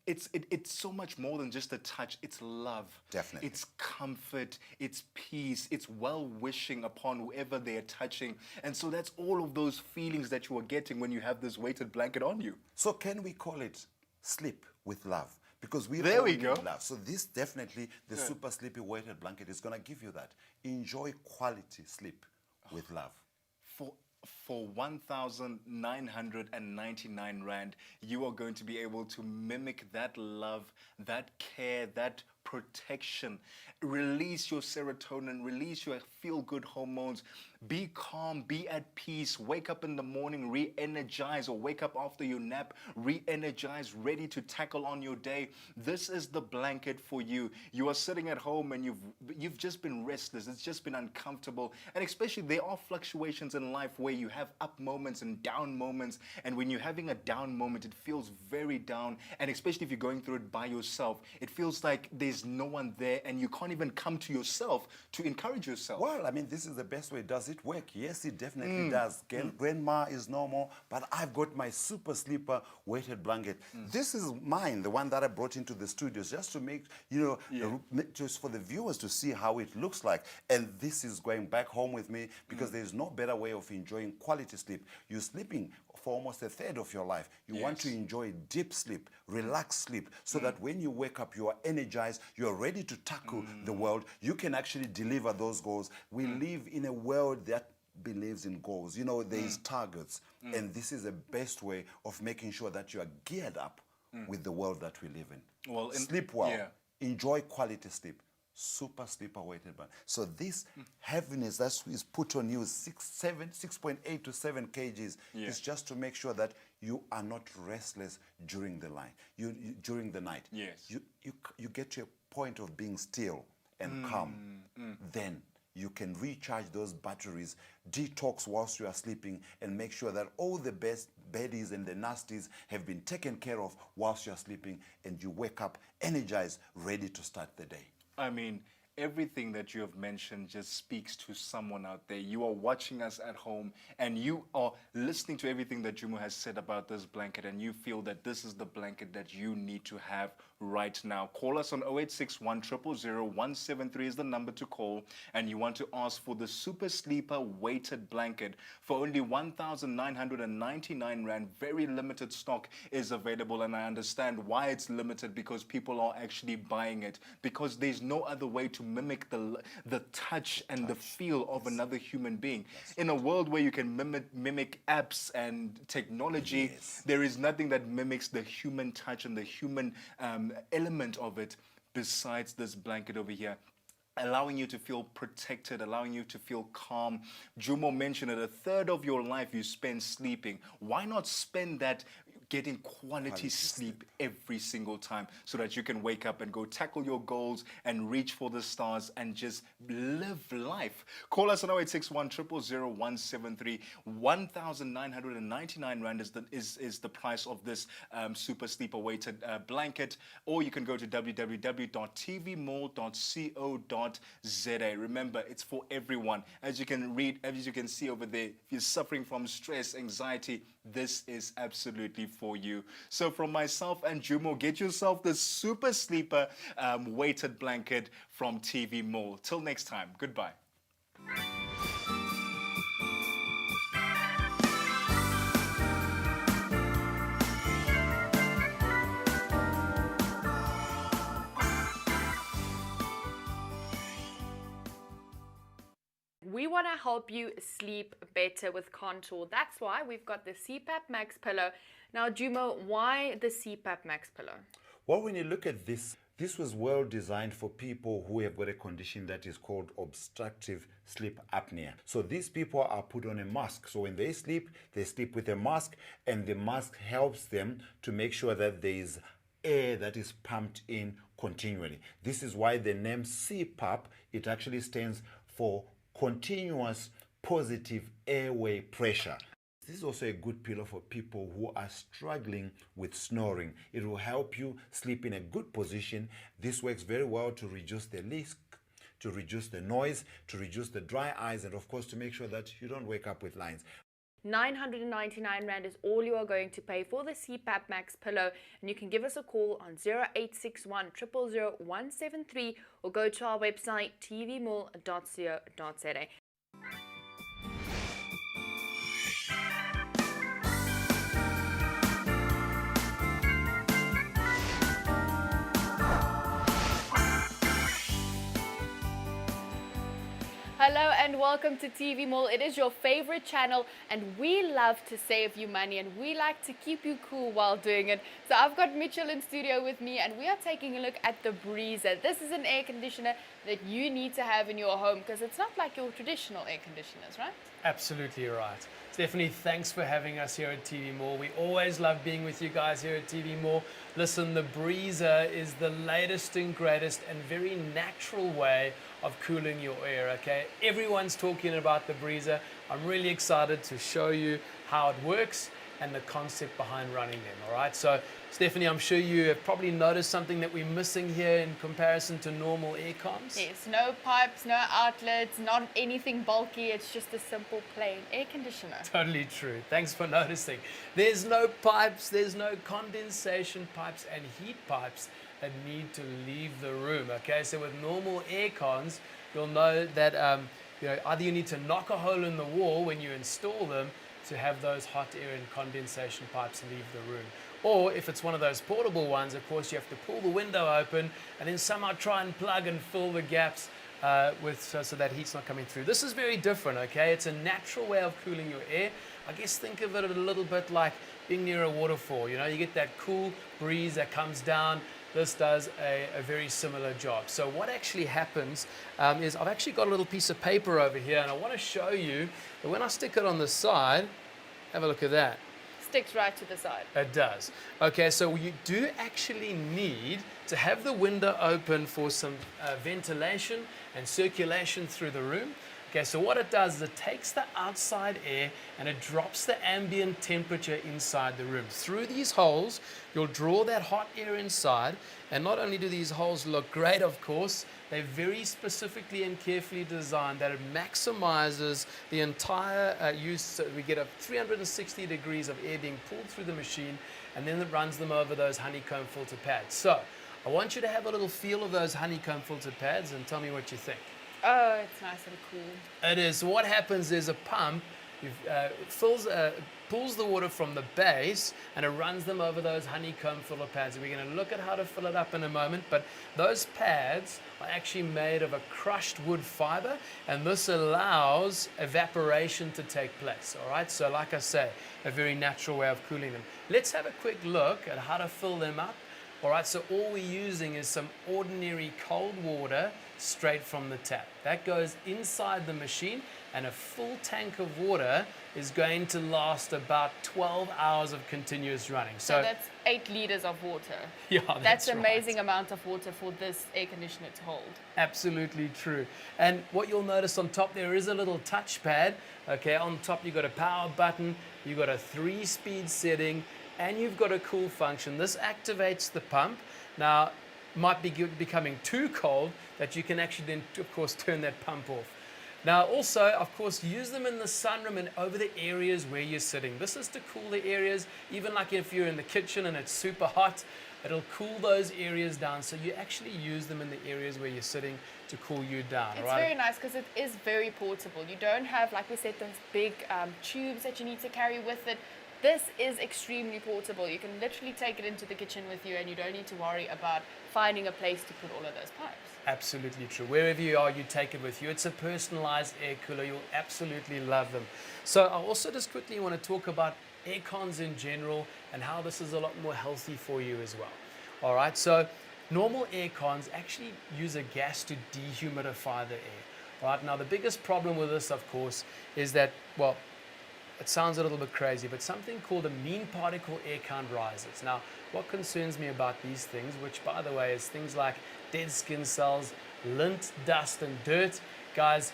Speaker 20: it's so much more than just a touch. It's love.
Speaker 21: Definitely.
Speaker 20: It's comfort. It's peace. It's well-wishing upon whoever they are touching, and so that's all of those feelings that you are getting when you have this weighted blanket on you.
Speaker 21: So can we call it sleep with love? Because we
Speaker 20: there
Speaker 21: all
Speaker 20: we
Speaker 21: need
Speaker 20: go.
Speaker 21: love. So this definitely, the Super Sleepy weighted blanket is going to give you that. Enjoy quality sleep with love.
Speaker 20: For 1,999 Rand, you are going to be able to mimic that love, that care, that protection. Release your serotonin, release your feel-good hormones. Be calm, be at peace. Wake up in the morning, re-energize, or wake up after your nap, re-energize, ready to tackle on your day. This is the blanket for you. You are sitting at home and you've just been restless. It's just been uncomfortable. And especially there are fluctuations in life where you have up moments and down moments. And when you're having a down moment, it feels very down. And especially if you're going through it by yourself, it feels like there's no one there and you can't even come to yourself to encourage yourself.
Speaker 21: Well, I mean, this is the best way. Does it work? Yes, it definitely does. Grandma is normal, but I've got my Super Sleeper weighted blanket. This is mine, the one that I brought into the studios, just to make, just for the viewers to see how it looks like. And this is going back home with me because there's no better way of enjoying quality sleep. You're sleeping for almost a third of your life. You want to enjoy deep sleep, relaxed sleep, so that when you wake up, you are energized, you're ready to tackle the world. You can actually deliver those goals. We live in a world that believes in goals. There is targets. And this is the best way of making sure that you are geared up with the world that we live in. Well, sleep well. Enjoy quality sleep. Super Sleeper weighted blanket. So this heaviness that is put on you, 6.8 to 7 kgs, is just to make sure that you are not restless during the night. During the night, you get to a point of being still and calm. Then you can recharge those batteries, detox whilst you are sleeping, and make sure that all the best baddies and the nasties have been taken care of whilst you are sleeping, and you wake up energized, ready to start the day.
Speaker 20: I mean, everything that you have mentioned just speaks to someone out there. You are watching us at home and you are listening to everything that Jumo has said about this blanket, and you feel that this is the blanket that you need to have right now. Call us on 0861 000 173 is the number to call, and you want to ask for the Super Sleeper weighted blanket for only 1,999 Rand. Very limited stock is available, and I understand why it's limited, because people are actually buying it, because there's no other way to mimic the touch and the feel of another human being. In a world where you can mimic apps and technology, there is nothing that mimics the human touch and the human element of it besides this blanket over here, allowing you to feel protected, allowing you to feel calm. Jumo mentioned it, a third of your life you spend sleeping. Why not spend that getting quality sleep every single time, so that you can wake up and go tackle your goals and reach for the stars and just live life? Call us on 0861 000 173. 1,999 Rand is the price of this Super Sleeper weighted blanket, or you can go to www.tvmall.co.za. Remember, it's for everyone. As you can see over there, if you're suffering from stress, anxiety, this is absolutely for you. So from myself and Jumo, get yourself the Super Sleeper weighted blanket from TV Mall. Till next time, goodbye.
Speaker 15: We want to help you sleep better with Contour. That's why we've got the Cpap Max Pillow. Now, Jumo, why the Cpap Max Pillow?
Speaker 4: Well, when you look at this was well designed for people who have got a condition that is called obstructive sleep apnea. So these people are put on a mask. So when they sleep with a mask, and the mask helps them to make sure that there is air that is pumped in continually. This is why the name Cpap, it actually stands for continuous positive airway pressure. This is also a good pillow for people who are struggling with snoring. It will help you sleep in a good position. This works very well to reduce the risk, to reduce the noise, to reduce the dry eyes, and of course to make sure that you don't wake up with lines.
Speaker 15: 999 Rand is all you are going to pay for the Cpap Max Pillow, and you can give us a call on 0861 000 173 or go to our website tvmall.co.za. Hello and welcome to TV Mall. It is your favorite channel, and we love to save you money, and we like to keep you cool while doing it. So I've got Mitchell in studio with me, and we are taking a look at the Breezer. This is an air conditioner that you need to have in your home, because it's not like your traditional air conditioners, right?
Speaker 22: Absolutely right. Stephanie, thanks for having us here at TV Mall. We always love being with you guys here at TV Mall. Listen, the Breezer is the latest and greatest and very natural way of cooling your air, okay? Everyone's talking about the Breezer. I'm really excited to show you how it works and the concept behind running them, all right? So, Stephanie, I'm sure you have probably noticed something that we're missing here in comparison to normal air cons.
Speaker 15: Yes, no pipes, no outlets, not anything bulky. It's just a simple, plain air conditioner.
Speaker 22: Totally true. Thanks for noticing. There's no pipes, there's no condensation pipes and heat pipes that need to leave the room, okay? So with normal air cons, you'll know that either you need to knock a hole in the wall when you install them to have those hot air and condensation pipes leave the room. Or if it's one of those portable ones, of course, you have to pull the window open and then somehow try and plug and fill the gaps so that heat's not coming through. This is very different, okay? It's a natural way of cooling your air. I guess think of it a little bit like being near a waterfall. You know, you get that cool breeze that comes down. This does a very similar job. So what actually happens is I've actually got a little piece of paper over here, and I want to show you that when I stick it on the side, have a look at that.
Speaker 15: Sticks right to the side.
Speaker 22: It does. Okay, so you do actually need to have the window open for some ventilation and circulation through the room. Okay, so what it does is it takes the outside air and it drops the ambient temperature inside the room. Through these holes, you'll draw that hot air inside, and not only do these holes look great, of course, they're very specifically and carefully designed that it maximizes the entire use. So we get 360 degrees of air being pulled through the machine, and then it runs them over those honeycomb filter pads. So I want you to have a little feel of those honeycomb filter pads and tell me what you think.
Speaker 15: Oh, it's nice and cool.
Speaker 22: It is. So what happens is a pump pulls the water from the base and it runs them over those honeycomb filler pads. And we're going to look at how to fill it up in a moment, but those pads are actually made of a crushed wood fiber, and this allows evaporation to take place. All right, so like I say, a very natural way of cooling them. Let's have a quick look at how to fill them up. All right, so all we're using is some ordinary cold water straight from the tap. That goes inside the machine, and a full tank of water is going to last about 12 hours of continuous running.
Speaker 15: So that's 8 liters of water.
Speaker 22: Yeah,
Speaker 15: that's
Speaker 22: right.
Speaker 15: amazing amount of water for this air conditioner to hold.
Speaker 22: Absolutely true. And what you'll notice on top, there is a little touchpad. Okay, on top you've got a power button, you've got a 3-speed setting, and you've got a cool function. This activates the pump. Now, might be becoming too cold that you can actually then, of course, turn that pump off. Now, also, of course, use them in the sunroom and over the areas where you're sitting. This is to cool the areas, even like if you're in the kitchen and it's super hot, it'll cool those areas down. So you actually use them in the areas where you're sitting to cool you down.
Speaker 15: It's
Speaker 22: right?
Speaker 15: very nice because it is very portable. You don't have, like we said, those big tubes that you need to carry with it. This is extremely portable. You can literally take it into the kitchen with you and you don't need to worry about finding a place to put all of those pipes.
Speaker 22: Absolutely true. Wherever you are, you take it with you. It's a personalized air cooler. You'll absolutely love them. So I also just quickly want to talk about air cons in general and how this is a lot more healthy for you as well. All right, so normal air cons actually use a gas to dehumidify the air. All right, now the biggest problem with this, of course, is that, well, it sounds a little bit crazy, but something called a mean particle air count rises. Now, what concerns me about these things, which by the way is things like dead skin cells, lint, dust, and dirt, guys,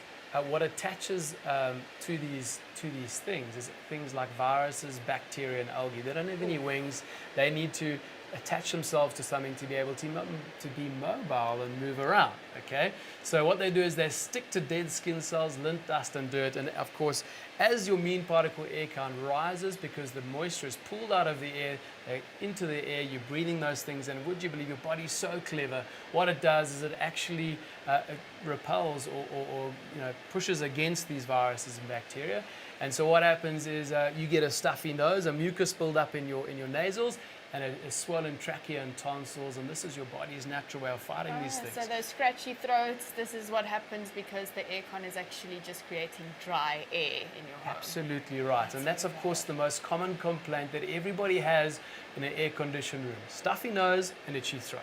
Speaker 22: what attaches to these things is things like viruses, bacteria, and algae. They don't have any wings. They need to attach themselves to something to be able to be mobile and move around, okay? So what they do is they stick to dead skin cells, lint, dust, and dirt, and of course, as your mean particle air count rises because the moisture is pulled out of the air into the air, you're breathing those things, and would you believe your body's so clever, what it does is it actually repels or pushes against these viruses and bacteria. And so what happens is you get a stuffy nose, a mucus build up in your nasals, and a swollen trachea and tonsils, and this is your body's natural way of fighting these things.
Speaker 15: So those scratchy throats, this is what happens because the aircon is actually just creating dry air in your home.
Speaker 22: Absolutely right, and that's of course the most common complaint that everybody has in an air-conditioned room: stuffy nose and itchy throat.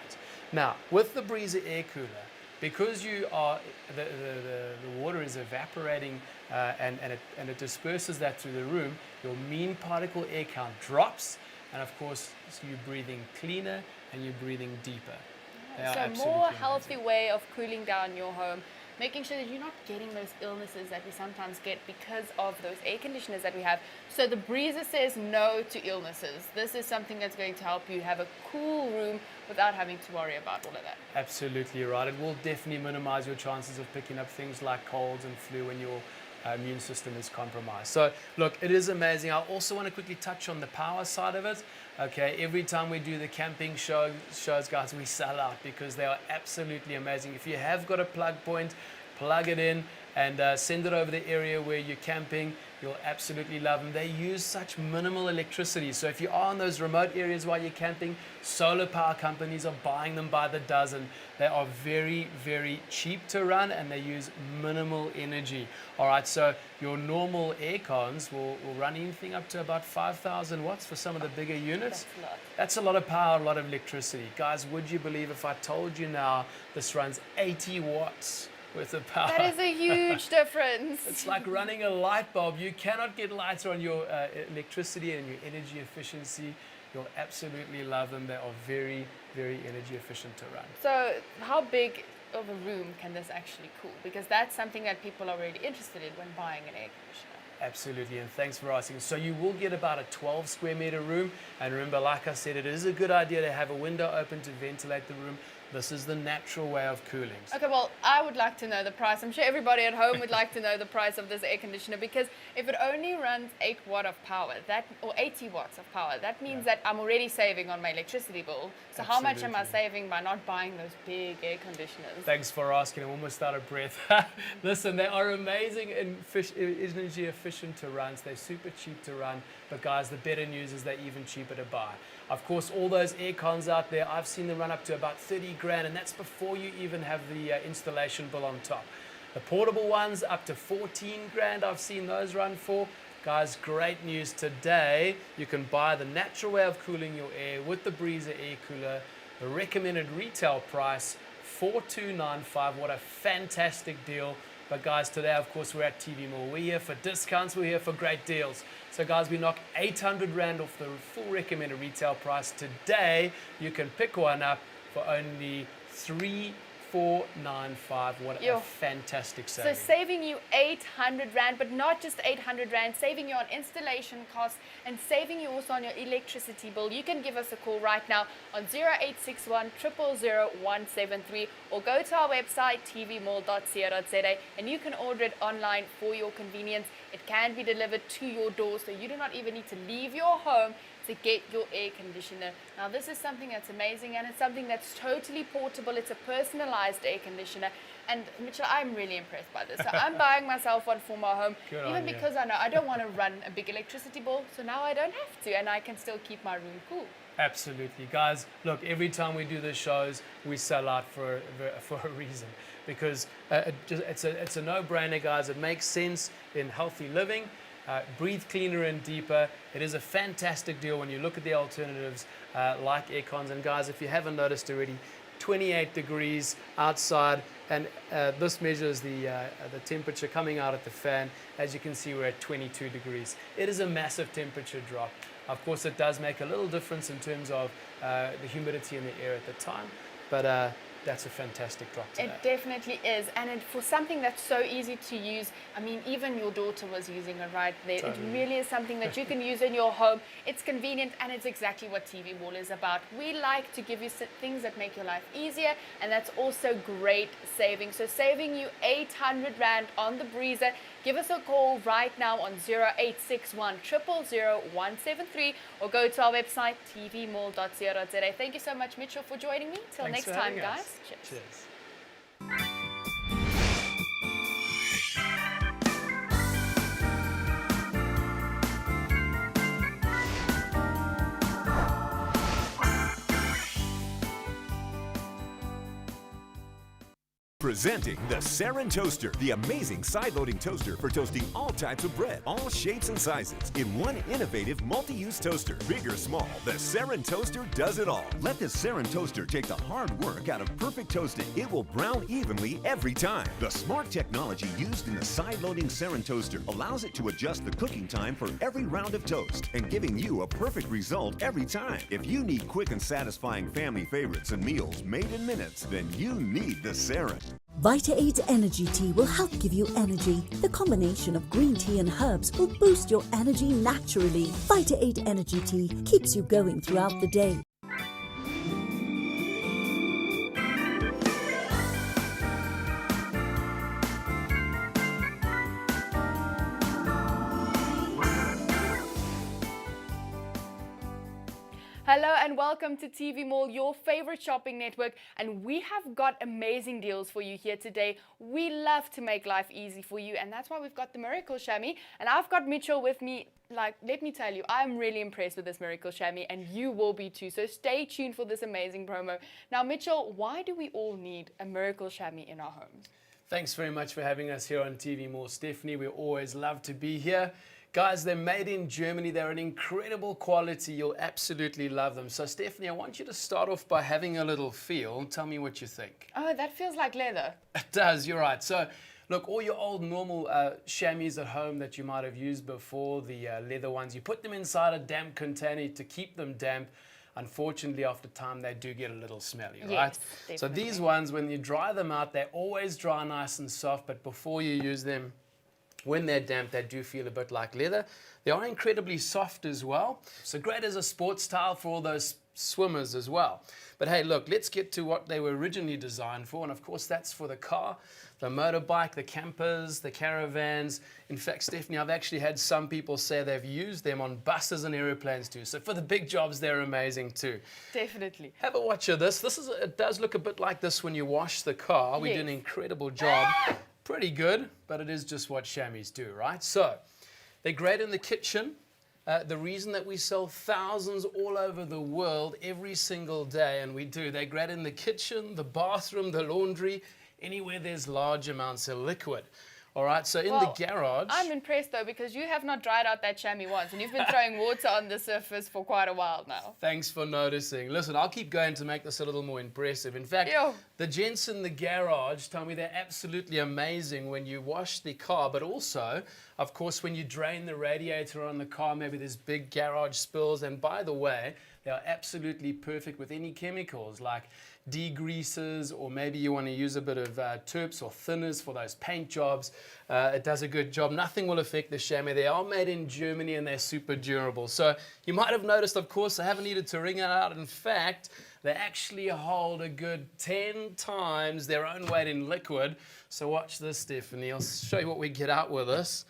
Speaker 22: Now, with the Breezer air cooler, because you are the water is evaporating and it disperses that through the room, your mean particle air count drops. And of course, so you're breathing cleaner and you're breathing deeper.
Speaker 15: So more healthy way of cooling down your home, making sure that you're not getting those illnesses that we sometimes get because of those air conditioners that we have. So the Breezer says no to illnesses. This is something that's going to help you have a cool room without having to worry about all of that.
Speaker 22: Absolutely right. It will definitely minimize your chances of picking up things like colds and flu when your immune system is compromised. So look, it is amazing. I also want to quickly touch on the power side of it. Okay, every time we do the camping shows, guys, we sell out because they are absolutely amazing. If you have got a plug point, plug it in and send it over the area where you're camping. You'll absolutely love them. They use such minimal electricity. So if you are in those remote areas while you're camping, solar power companies are buying them by the dozen. They are very, very cheap to run and they use minimal energy. All right, so your normal air cons will run anything up to about 5,000 watts for some of the bigger units.
Speaker 15: That's a lot.
Speaker 22: That's a lot of power, a lot of electricity. Guys, would you believe if I told you now this runs 80 watts? Worth of power.
Speaker 15: That is a huge difference.
Speaker 22: It's like running a light bulb. You cannot get lighter on your electricity and your energy efficiency. You'll absolutely love them. They are very, very energy efficient to run.
Speaker 15: So how big of a room can this actually cool? Because that's something that people are really interested in when buying an air conditioner.
Speaker 22: Absolutely, and thanks for asking. So you will get about a 12 square meter room, and remember, like I said, it is a good idea to have a window open to ventilate the room. This is the natural way of cooling.
Speaker 15: Okay, well, I would like to know the price. I'm sure everybody at home would like to know the price of this air conditioner, because if it only runs 8 watt of power, or 80 watts of power, that means that I'm already saving on my electricity bill. So how much am I saving by not buying those big air conditioners?
Speaker 22: Thanks for asking. I'm almost out of breath. Listen, they are amazing and energy efficient to run. So they're super cheap to run. But guys, the better news is they're even cheaper to buy. Of course, all those air cons out there, I've seen them run up to about 30 grand, and that's before you even have the installation bill on top. The portable ones up to 14 grand, I've seen those run for. Guys, great news today. You can buy the natural way of cooling your air with the Breezer air cooler. The recommended retail price, $4,295. What a fantastic deal. But guys, today, of course, we're at TV Mall. We're here for discounts. We're here for great deals. So guys, we knock 800 rand off the full recommended retail price. Today, you can pick one up for only $3,495. What a fantastic saving.
Speaker 15: So saving you 800 rand, but not just 800 rand, saving you on installation costs and saving you also on your electricity bill. You can give us a call right now on 0861 000 173 or go to our website tvmall.co.za and you can order it online for your convenience. It can be delivered to your door, so you do not even need to leave your home to get your air conditioner. Now this is something that's amazing, and it's something that's totally portable. It's a personalized air conditioner, and Mitchell, I'm really impressed by this. So I'm buying myself one for my home, even because I know I don't want to run a big electricity bill, so now I don't have to, and I can still keep my room cool.
Speaker 22: Absolutely. Guys, look, every time we do the shows, we sell out for a reason, because it's a no-brainer, guys. It makes sense in healthy living. Breathe cleaner and deeper. It is a fantastic deal when you look at the alternatives like air cons. And guys, if you haven't noticed already, 28 degrees outside, and this measures the temperature coming out at the fan. As you can see, we're at 22 degrees. It is a massive temperature drop. Of course, it does make a little difference in terms of the humidity in the air at the time, but that's a fantastic drop today.
Speaker 15: It definitely is, and for something that's so easy to use, I mean, even your daughter was using it right there. Totally. It really is something that you can use in your home. It's convenient, and it's exactly what TV Mall is about. We like to give you things that make your life easier, and that's also great saving. So saving you 800 rand on the Breezer. Give us a call right now on 0861 000 173 or go to our website tvmall.co.za. Thank you so much, Mitchell, for joining me. Till next time, guys. Cheers.
Speaker 1: Presenting the Sarin Toaster, the amazing side-loading toaster for toasting all types of bread, all shapes and sizes, in one innovative multi-use toaster. Big or small, the Sarin Toaster does it all. Let the Sarin Toaster take the hard work out of perfect toasting. It will brown evenly every time. The smart technology used in the side-loading Sarin Toaster allows it to adjust the cooking time for every round of toast and giving you a perfect result every time. If you need quick and satisfying family favorites and meals made in minutes, then you need the Sarin.
Speaker 6: Vita8 Energy Tea will help give you energy. The combination of green tea and herbs will boost your energy naturally. Vita8 Energy Tea keeps you going throughout the day.
Speaker 15: Hello and welcome to TV Mall, your favorite shopping network, and we have got amazing deals for you here today. We love to make life easy for you, and that's why we've got the Miracle Chamois, and I've got Mitchell with me. Like, let me tell you, I'm really impressed with this Miracle Chamois, and you will be too, so stay tuned for this amazing promo. Now, Mitchell, why do we all need a Miracle Chamois in our homes?
Speaker 22: Thanks very much for having us here on TV Mall, Stephanie. We always love to be here. Guys, they're made in Germany. They're an incredible quality. You'll absolutely love them. So, Stephanie, I want you to start off by having a little feel. Tell me what you think.
Speaker 15: Oh, that feels like leather.
Speaker 22: It does, you're right. So, look, all your old normal chamois at home that you might have used before, the leather ones, you put them inside a damp container to keep them damp. Unfortunately, after time, they do get a little smelly, right?
Speaker 15: Yes,
Speaker 22: so these ones, when you dry them out, they always dry nice and soft, but before you use them, when they're damp, they do feel a bit like leather. They are incredibly soft as well. So great as a sports towel for all those swimmers as well. But hey, look, let's get to what they were originally designed for. And of course, that's for the car, the motorbike, the campers, the caravans. In fact, Stephanie, I've actually had some people say they've used them on buses and aeroplanes too. So for the big jobs, they're amazing too.
Speaker 3: Definitely.
Speaker 22: Have a watch of this. It does look a bit like this when you wash the car. We did an incredible job. Pretty good, but it is just what chamois do, right? So they're great in the kitchen. The reason that we sell thousands all over the world every single day, and we do, they're great in the kitchen, the bathroom, the laundry, anywhere there's large amounts of liquid. All right, so in the garage...
Speaker 3: I'm impressed though, because you have not dried out that chamois once, and you've been throwing water on the surface for quite a while now.
Speaker 22: Thanks for noticing. Listen, I'll keep going to make this a little more impressive. In fact, the gents in the garage tell me they're absolutely amazing when you wash the car, but also, of course, when you drain the radiator on the car, maybe there's big garage spills. And by the way, they are absolutely perfect with any chemicals like degreasers, or maybe you want to use a bit of terps or thinners for those paint jobs. It does a good job. Nothing will affect the chamois. They are made in Germany and they're super durable. So you might have noticed, of course, I haven't needed to wring it out. In fact, they actually hold a good 10 times their own weight in liquid. So watch this, Stephanie. I'll show you what we get out with this.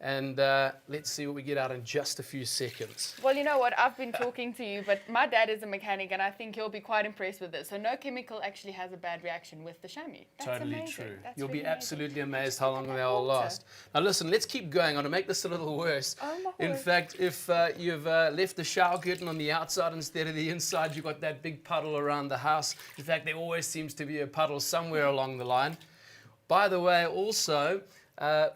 Speaker 22: And let's see what we get out in just a few seconds.
Speaker 3: Well, you know what? I've been talking to you, but my dad is a mechanic, and I think he'll be quite impressed with this. So no chemical actually has a bad reaction with the chamois. That's
Speaker 22: totally
Speaker 3: amazing.
Speaker 22: true.
Speaker 3: That's
Speaker 22: You'll
Speaker 3: really
Speaker 22: be absolutely amazed how long they'll last. Now listen, let's keep going. I'm going to make this a little worse.
Speaker 3: Oh,
Speaker 22: in fact, if you've left the shower curtain on the outside instead of the inside, you've got that big puddle around the house. In fact, there always seems to be a puddle somewhere along the line. By the way, also,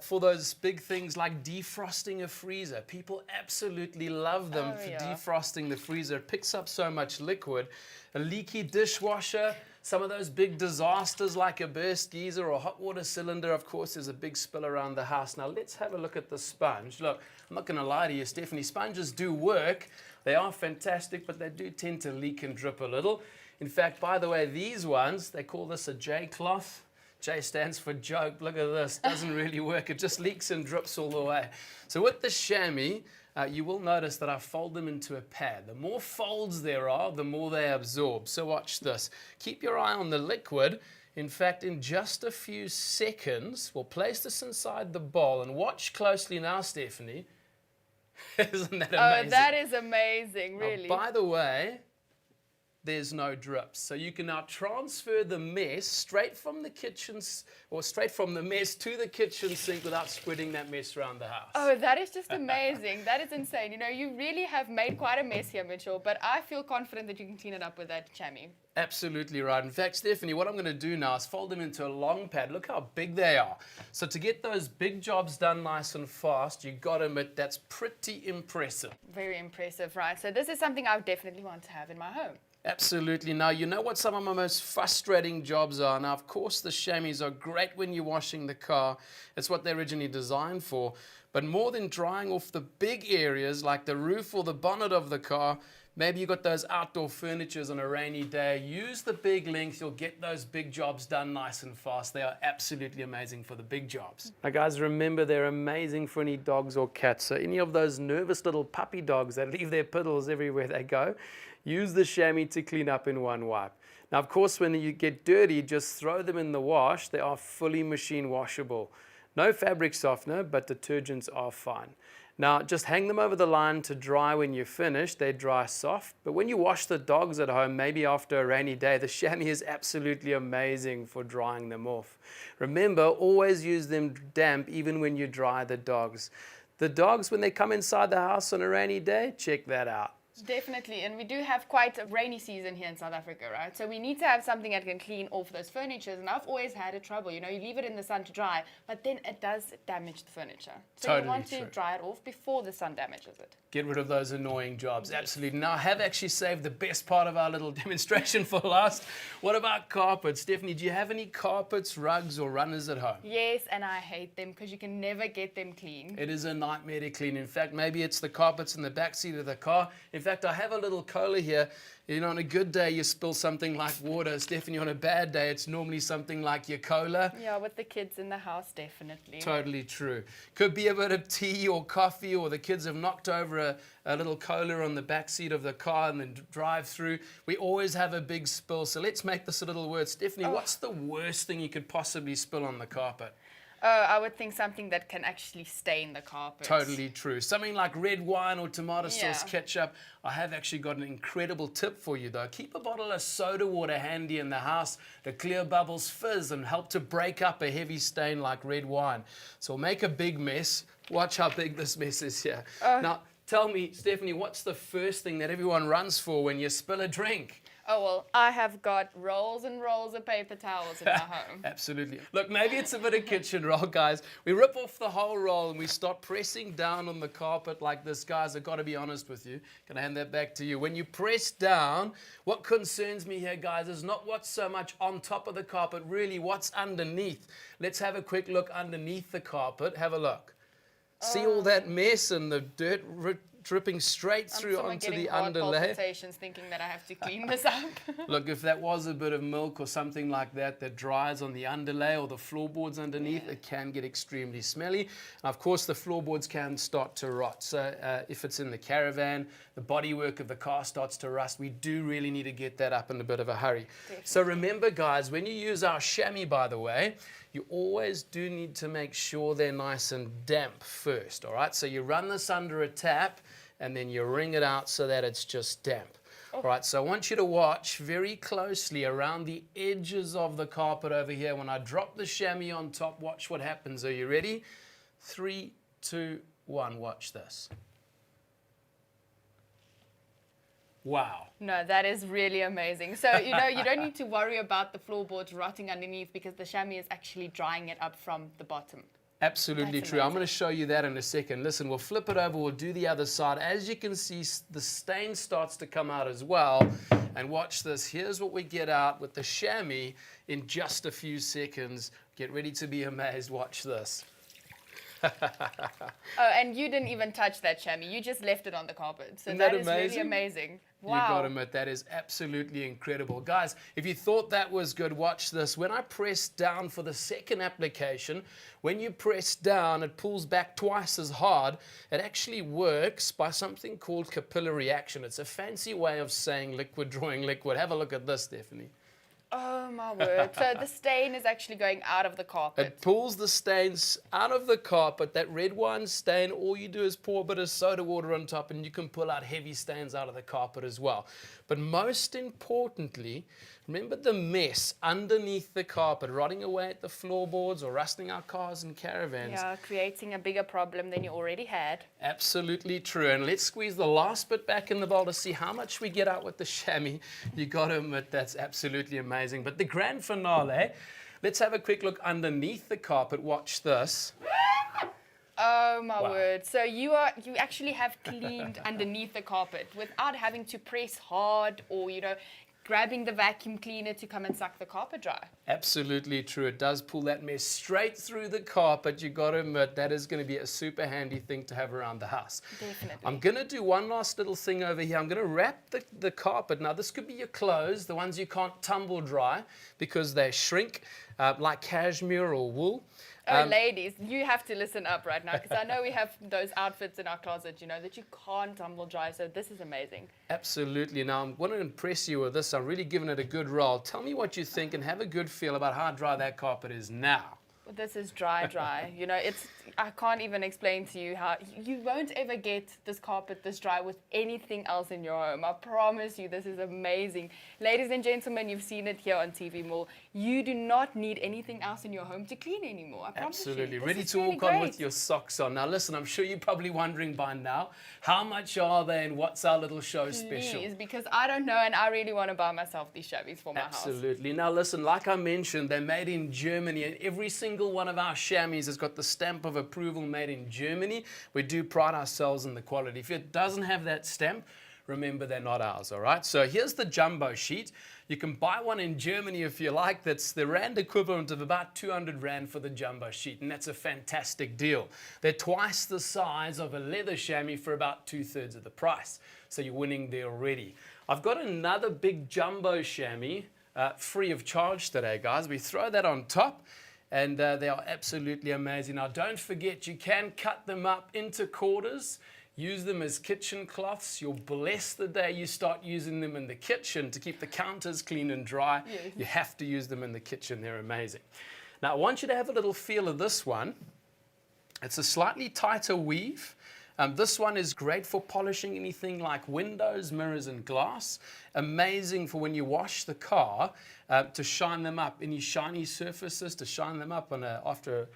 Speaker 22: for those big things like defrosting a freezer. People absolutely love them for defrosting the freezer. It picks up so much liquid. A leaky dishwasher, some of those big disasters like a burst geyser or hot water cylinder. Of course, there's a big spill around the house. Now, let's have a look at the sponge. Look, I'm not going to lie to you, Stephanie. Sponges do work. They are fantastic, but they do tend to leak and drip a little. In fact, by the way, these ones, they call this a J cloth. J stands for joke. Look at this. Doesn't really work. It just leaks and drips all the way. So with the chamois, you will notice that I fold them into a pad. The more folds there are, the more they absorb. So watch this. Keep your eye on the liquid. In fact, in just a few seconds, we'll place this inside the bowl. And watch closely now, Stephanie. Isn't that amazing?
Speaker 3: Oh, that is amazing, really.
Speaker 22: Now, by the way, there's no drips. So you can now transfer the mess straight from the kitchen, or straight from the mess to the kitchen sink without spreading that mess around the house.
Speaker 3: Oh, that is just amazing. That is insane. You know, you really have made quite a mess here, Mitchell, but I feel confident that you can clean it up with that chamois.
Speaker 22: Absolutely right. In fact, Stephanie, what I'm going to do now is fold them into a long pad. Look how big they are. So to get those big jobs done nice and fast, you got to admit that's pretty impressive.
Speaker 3: Very impressive, right? So this is something I would definitely want to have in my home.
Speaker 22: Absolutely. Now, you know what some of my most frustrating jobs are? Now, of course, the chamois are great when you're washing the car. It's what they're originally designed for. But more than drying off the big areas like the roof or the bonnet of the car, maybe you've got those outdoor furnitures on a rainy day. Use the big length. You'll get those big jobs done nice and fast. They are absolutely amazing for the big jobs. Now, guys, remember, they're amazing for any dogs or cats. So any of those nervous little puppy dogs that leave their piddles everywhere they go, use the chamois to clean up in one wipe. Now, of course, when you get dirty, just throw them in the wash. They are fully machine washable. No fabric softener, but detergents are fine. Now, just hang them over the line to dry when you're finished. They dry soft. But when you wash the dogs at home, maybe after a rainy day, the chamois is absolutely amazing for drying them off. Remember, always use them damp even when you dry the dogs. The dogs, when they come inside the house on a rainy day, check that out.
Speaker 3: Definitely, and we do have quite a rainy season here in South Africa, right? So we need to have something that can clean off those furnitures, and I've always had a trouble. You know, you leave it in the sun to dry, but then it does damage the furniture. So
Speaker 22: Totally
Speaker 3: you want to
Speaker 22: true.
Speaker 3: dry it off before the sun damages it.
Speaker 22: Get rid of those annoying jobs. Absolutely. Now, I have actually saved the best part of our little demonstration for last. What about carpets? Stephanie, do you have any carpets, rugs, or runners at home?
Speaker 3: Yes, and I hate them because you can never get them clean.
Speaker 22: It is a nightmare to clean. In fact, maybe it's the carpets in the back seat of the car. In fact, I have a little cola here. You know, on a good day, you spill something like water. Stephanie, on a bad day, it's normally something like your cola.
Speaker 15: Yeah, with the kids in the house, definitely.
Speaker 22: Totally true. Could be a bit of tea or coffee, or the kids have knocked over a little cola on the back seat of the car and then drive through. We always have a big spill. So let's make this a little word. Stephanie, what's the worst thing you could possibly spill on the carpet?
Speaker 15: Oh, I would think something that can actually stain the carpet.
Speaker 22: Totally true. Something like red wine or tomato sauce, ketchup. I have actually got an incredible tip for you though. Keep a bottle of soda water handy in the house to clear bubbles, fizz, and help to break up a heavy stain like red wine. So make a big mess. Watch how big this mess is here. Now, tell me, Stephanie, what's the first thing that everyone runs for when you spill a drink?
Speaker 15: Oh, well, I have got rolls and rolls of paper towels in my home.
Speaker 22: Absolutely. Look, maybe it's a bit of kitchen roll, guys. We rip off the whole roll and we start pressing down on the carpet like this. Guys, I've got to be honest with you. Can I hand that back to you? When you press down, what concerns me here, guys, is not what's so much on top of the carpet, really what's underneath. Let's have a quick look underneath the carpet. Have a look. See all that mess and the dirt dripping straight through onto the underlay.
Speaker 15: Palpitations thinking that I have to clean this up.
Speaker 22: Look, if that was a bit of milk or something like that that dries on the underlay or the floorboards underneath, it can get extremely smelly. And of course, the floorboards can start to rot. So if it's in the caravan, the bodywork of the car starts to rust, we do really need to get that up in a bit of a hurry. Definitely. So remember, guys, when you use our chamois, by the way, you always do need to make sure they're nice and damp first, all right? So you run this under a tap and then you wring it out so that it's just damp. All right, so I want you to watch very closely around the edges of the carpet over here. When I drop the chamois on top, watch what happens. Are you ready? 3, 2, 1, watch this. Wow.
Speaker 15: No, that is really amazing. So, you know, you don't need to worry about the floorboards rotting underneath because the chamois is actually drying it up from the bottom.
Speaker 22: Absolutely true. I'm going to show you that in a second. Listen, we'll flip it over. We'll do the other side. As you can see, the stain starts to come out as well. And watch this. Here's what we get out with the chamois in just a few seconds. Get ready to be amazed. Watch this.
Speaker 15: Oh, and you didn't even touch that chamois. You just left it on the carpet. So that is really amazing. Wow.
Speaker 22: You got to admit, that is absolutely incredible. Guys, if you thought that was good, watch this. When I press down for the second application, when you press down, it pulls back twice as hard. It actually works by something called capillary action. It's a fancy way of saying liquid drawing liquid. Have a look at this, Stephanie.
Speaker 15: Oh, my word. So the stain is actually going out of the carpet.
Speaker 22: It pulls the stains out of the carpet. That red wine stain, all you do is pour a bit of soda water on top and you can pull out heavy stains out of the carpet as well. But most importantly, remember the mess underneath the carpet, rotting away at the floorboards or rusting our cars and caravans.
Speaker 15: Yeah, creating a bigger problem than you already had.
Speaker 22: Absolutely true. And let's squeeze the last bit back in the bowl to see how much we get out with the chamois. You got to admit, that's absolutely amazing. But the grand finale, let's have a quick look underneath the carpet. Watch this.
Speaker 15: Oh my word. So you actually have cleaned underneath the carpet without having to press hard or, you know, grabbing the vacuum cleaner to come and suck the carpet dry.
Speaker 22: Absolutely true. It does pull that mess straight through the carpet. You got to admit, that is going to be a super handy thing to have around the house.
Speaker 15: Definitely.
Speaker 22: I'm going to do one last little thing over here. I'm going to wrap the carpet. Now, this could be your clothes, the ones you can't tumble dry because they shrink, like cashmere or wool.
Speaker 15: Oh, ladies, you have to listen up right now because I know we have those outfits in our closet, you know, that you can't tumble dry. So this is amazing.
Speaker 22: Absolutely. Now, I'm going to impress you with this. I'm really giving it a good roll. Tell me what you think and have a good feel about how dry that carpet is now.
Speaker 15: This is dry. You know, I can't even explain to you how you won't ever get this carpet this dry with anything else in your home. I promise you, this is amazing. Ladies and gentlemen, you've seen it here on TV Mall. You do not need anything else in your home to clean anymore. I promise you.
Speaker 22: Absolutely. Ready to walk on with your socks on. Now, listen, I'm sure you're probably wondering by now, how much are they and what's our little show special?
Speaker 15: Please, because I don't know and I really want to buy myself these chamois for my house.
Speaker 22: Absolutely. Now, listen, like I mentioned, they're made in Germany and every single one of our chamois has got the stamp of approval made in Germany. We do pride ourselves in the quality. If it doesn't have that stamp, remember they're not ours, all right? So here's the jumbo sheet. You can buy one in Germany if you like. That's the Rand equivalent of about 200 Rand for the jumbo sheet, and that's a fantastic deal. They're twice the size of a leather chamois for about 2/3 of the price. so you're winning there already. I've got another big jumbo chamois free of charge today, guys. We throw that on top, and they are absolutely amazing. Now, don't forget, you can cut them up into quarters. Use them as kitchen cloths. You'll bless the day you start using them in the kitchen to keep the counters clean and dry.
Speaker 3: Yes.
Speaker 22: You have to use them in the kitchen. They're amazing. Now, I want you to have a little feel of this one. It's a slightly tighter weave. This one is great for polishing anything like windows, mirrors, and glass. Amazing for when you wash the car to shine them up. Any shiny surfaces, to shine them up on after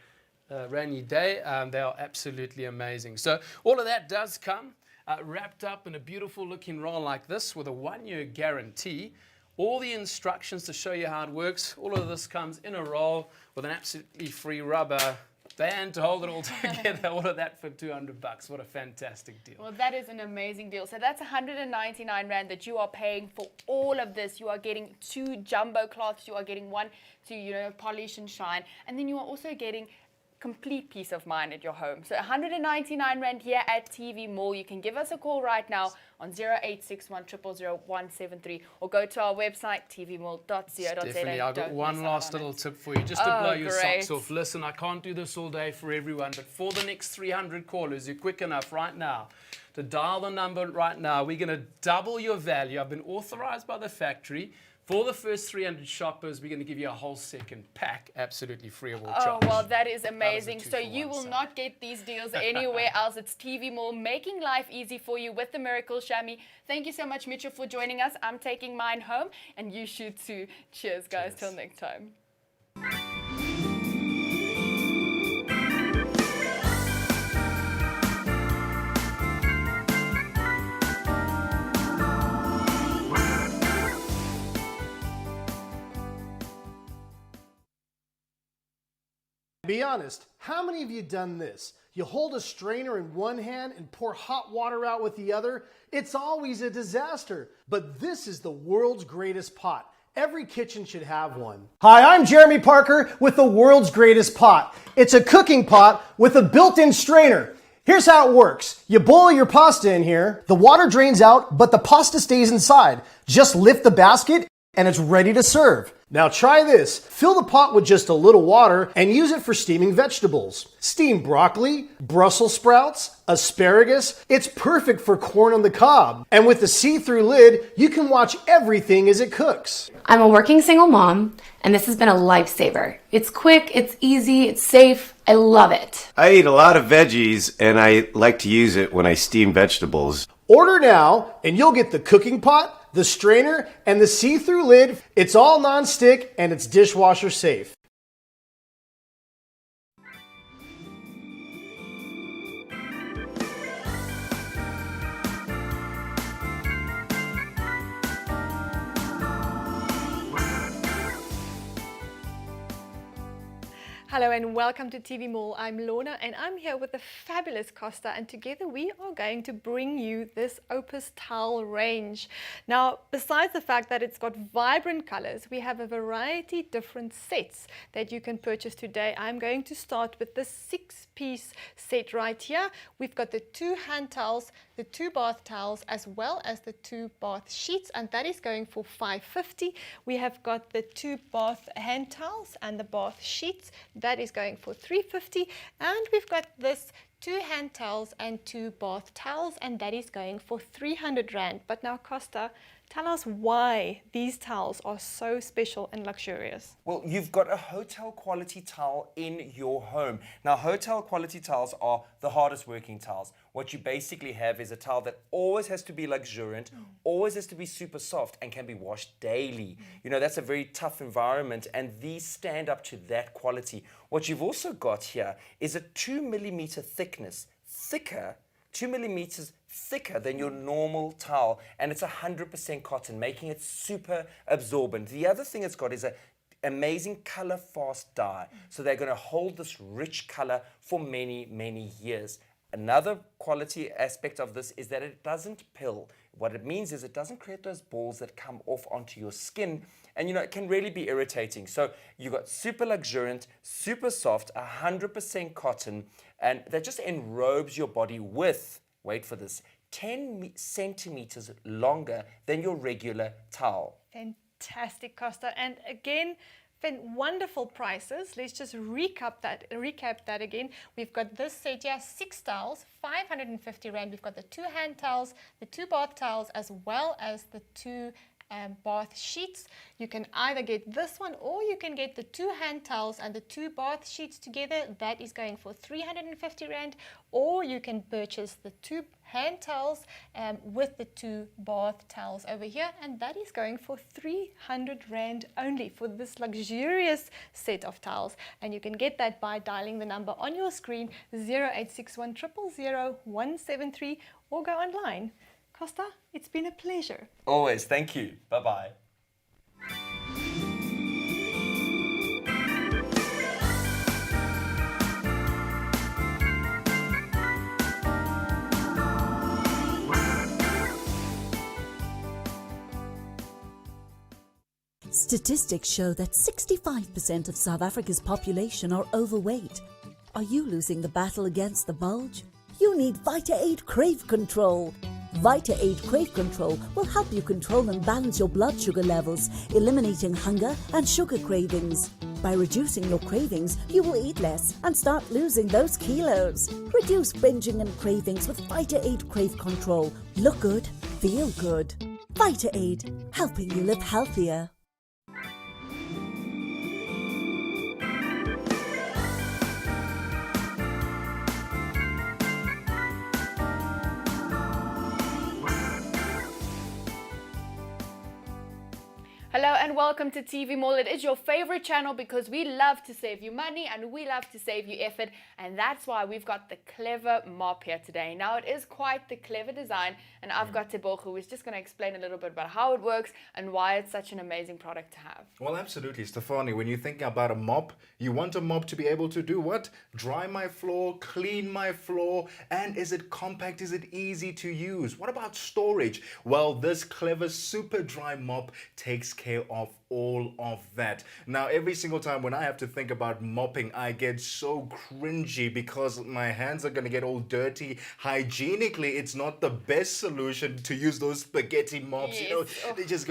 Speaker 22: a rainy day. They are absolutely amazing. So all of that does come wrapped up in a beautiful looking roll like this with a 1-year guarantee. All the instructions to show you how it works. All of this comes in a roll with an absolutely free rubber band to hold it all together. All of that for 200 bucks. What a fantastic deal.
Speaker 15: Well, that is an amazing deal. So that's 199 Rand that you are paying for all of this. You are getting 2 jumbo cloths. You are getting one to, polish and shine. And then you are also getting complete peace of mind at your home. So 199 Rand here at TV Mall. You can give us a call right now on 0861 000 173 or go to our website tvmall.co.za.
Speaker 22: Stephanie, I've got one last little tip for you, just to blow your socks off. Listen, I can't do this all day for everyone, but for the next 300 callers, you're quick enough right now to dial the number right now. We're going to double your value. I've been authorized by the factory. For the first 300 shoppers, we're going to give you a whole second pack, absolutely free of all charge.
Speaker 15: Oh, well, that is amazing. So you will not get these deals anywhere else. It's TV Mall, making life easy for you with the Miracle Chamois. Thank you so much, Mitchell, for joining us. I'm taking mine home, and you should too. Cheers, guys. Till next time.
Speaker 5: Be honest, how many of you done this? You hold a strainer in one hand and pour hot water out with the other. It's always a disaster, but this is the world's greatest pot. Every kitchen should have one. Hi, I'm Jeremy Parker with the world's greatest pot. It's a cooking pot with a built-in strainer. Here's how it works. You boil your pasta in here, the water drains out, but the pasta stays inside. Just lift the basket and it's ready to serve. Now try this. Fill the pot with just a little water and use it for steaming vegetables. Steam broccoli, Brussels sprouts, asparagus. It's perfect for corn on the cob. And with the see-through lid, you can watch everything as it cooks.
Speaker 9: I'm a working single mom, and this has been a lifesaver. It's quick, it's easy, it's safe. I love it.
Speaker 23: I eat a lot of veggies, and I like to use it when I steam vegetables.
Speaker 5: Order now, and you'll get the cooking pot, the strainer, and the see-through lid. It's all non-stick and it's dishwasher safe.
Speaker 3: Hello and welcome to TV Mall. I'm Lorna and I'm here with the fabulous Costa, and together we are going to bring you this Opus towel range. Now, besides the fact that it's got vibrant colors, we have a variety of different sets that you can purchase today. I'm going to start with this 6-piece set right here. We've got the 2 hand towels, the 2 bath towels, as well as the 2 bath sheets, and that is going for $5.50. We have got the 2 bath hand towels and the bath sheets. That is going for $3.50, and we've got this 2 hand towels and 2 bath towels, and that is going for 300 Rand. But now, Costa, tell us why these towels are so special and luxurious.
Speaker 18: Well, you've got a hotel quality towel in your home. Now, hotel quality towels are the hardest working towels. What you basically have is a towel that always has to be luxuriant, always has to be super soft, and can be washed daily. You know, that's a very tough environment, and these stand up to that quality. What you've also got here is a 2 millimeter thickness, thicker, 2 millimeters thicker than your normal towel, and it's 100% cotton, making it super absorbent. The other thing it's got is an amazing color fast dye, so they're going to hold this rich color for many, many years. Another quality aspect of this is that it doesn't pill. What it means is it doesn't create those balls that come off onto your skin, and you know, it can really be irritating. So you've got super luxuriant, super soft, 100% cotton, and that just enrobes your body with, wait for this, 10 centimeters longer than your regular towel.
Speaker 3: Fantastic, Costa. And again, wonderful prices. Let's just recap that again. We've got this set here, 6 towels, 550 Rand. We've got the 2 hand towels, the 2 bath towels, as well as the 2 bath sheets. You can either get this one or you can get the 2 hand towels and the 2 bath sheets together. That is going for 350 Rand. Or you can purchase the 2 hand towels with the 2 bath towels over here, and that is going for 300 Rand only for this luxurious set of towels. And you can get that by dialing the number on your screen, 0861 000 173, or go online. Costa, it's been a pleasure.
Speaker 18: Always. Thank you. Bye-bye.
Speaker 6: Statistics show that 65% of South Africa's population are overweight. Are you losing the battle against the bulge? You need Vita-Aid Crave Control. Vita-Aid Crave Control will help you control and balance your blood sugar levels, eliminating hunger and sugar cravings. By reducing your cravings, you will eat less and start losing those kilos. Reduce binging and cravings with Vita-Aid Crave Control. Look good, feel good. Vita-Aid, helping you live healthier.
Speaker 15: Hello and welcome to TV Mall. It is your favorite channel because we love to save you money and we love to save you effort, and that's why we've got the clever mop here today. Now, it is quite the clever design, and I've got Tebogo, who is just going to explain a little bit about how it works and why it's such an amazing product to have.
Speaker 20: Well, absolutely, Stefani. When you think about a mop, you want a mop to be able to do what? Dry my floor, clean my floor, and is it compact? Is it easy to use? What about storage? Well, this clever Super Dry Mop takes care of all of that. Now, every single time when I have to think about mopping, I get so cringy because my hands are going to get all dirty. Hygienically, it's not the best solution to use those spaghetti mops.
Speaker 15: Yes.
Speaker 20: You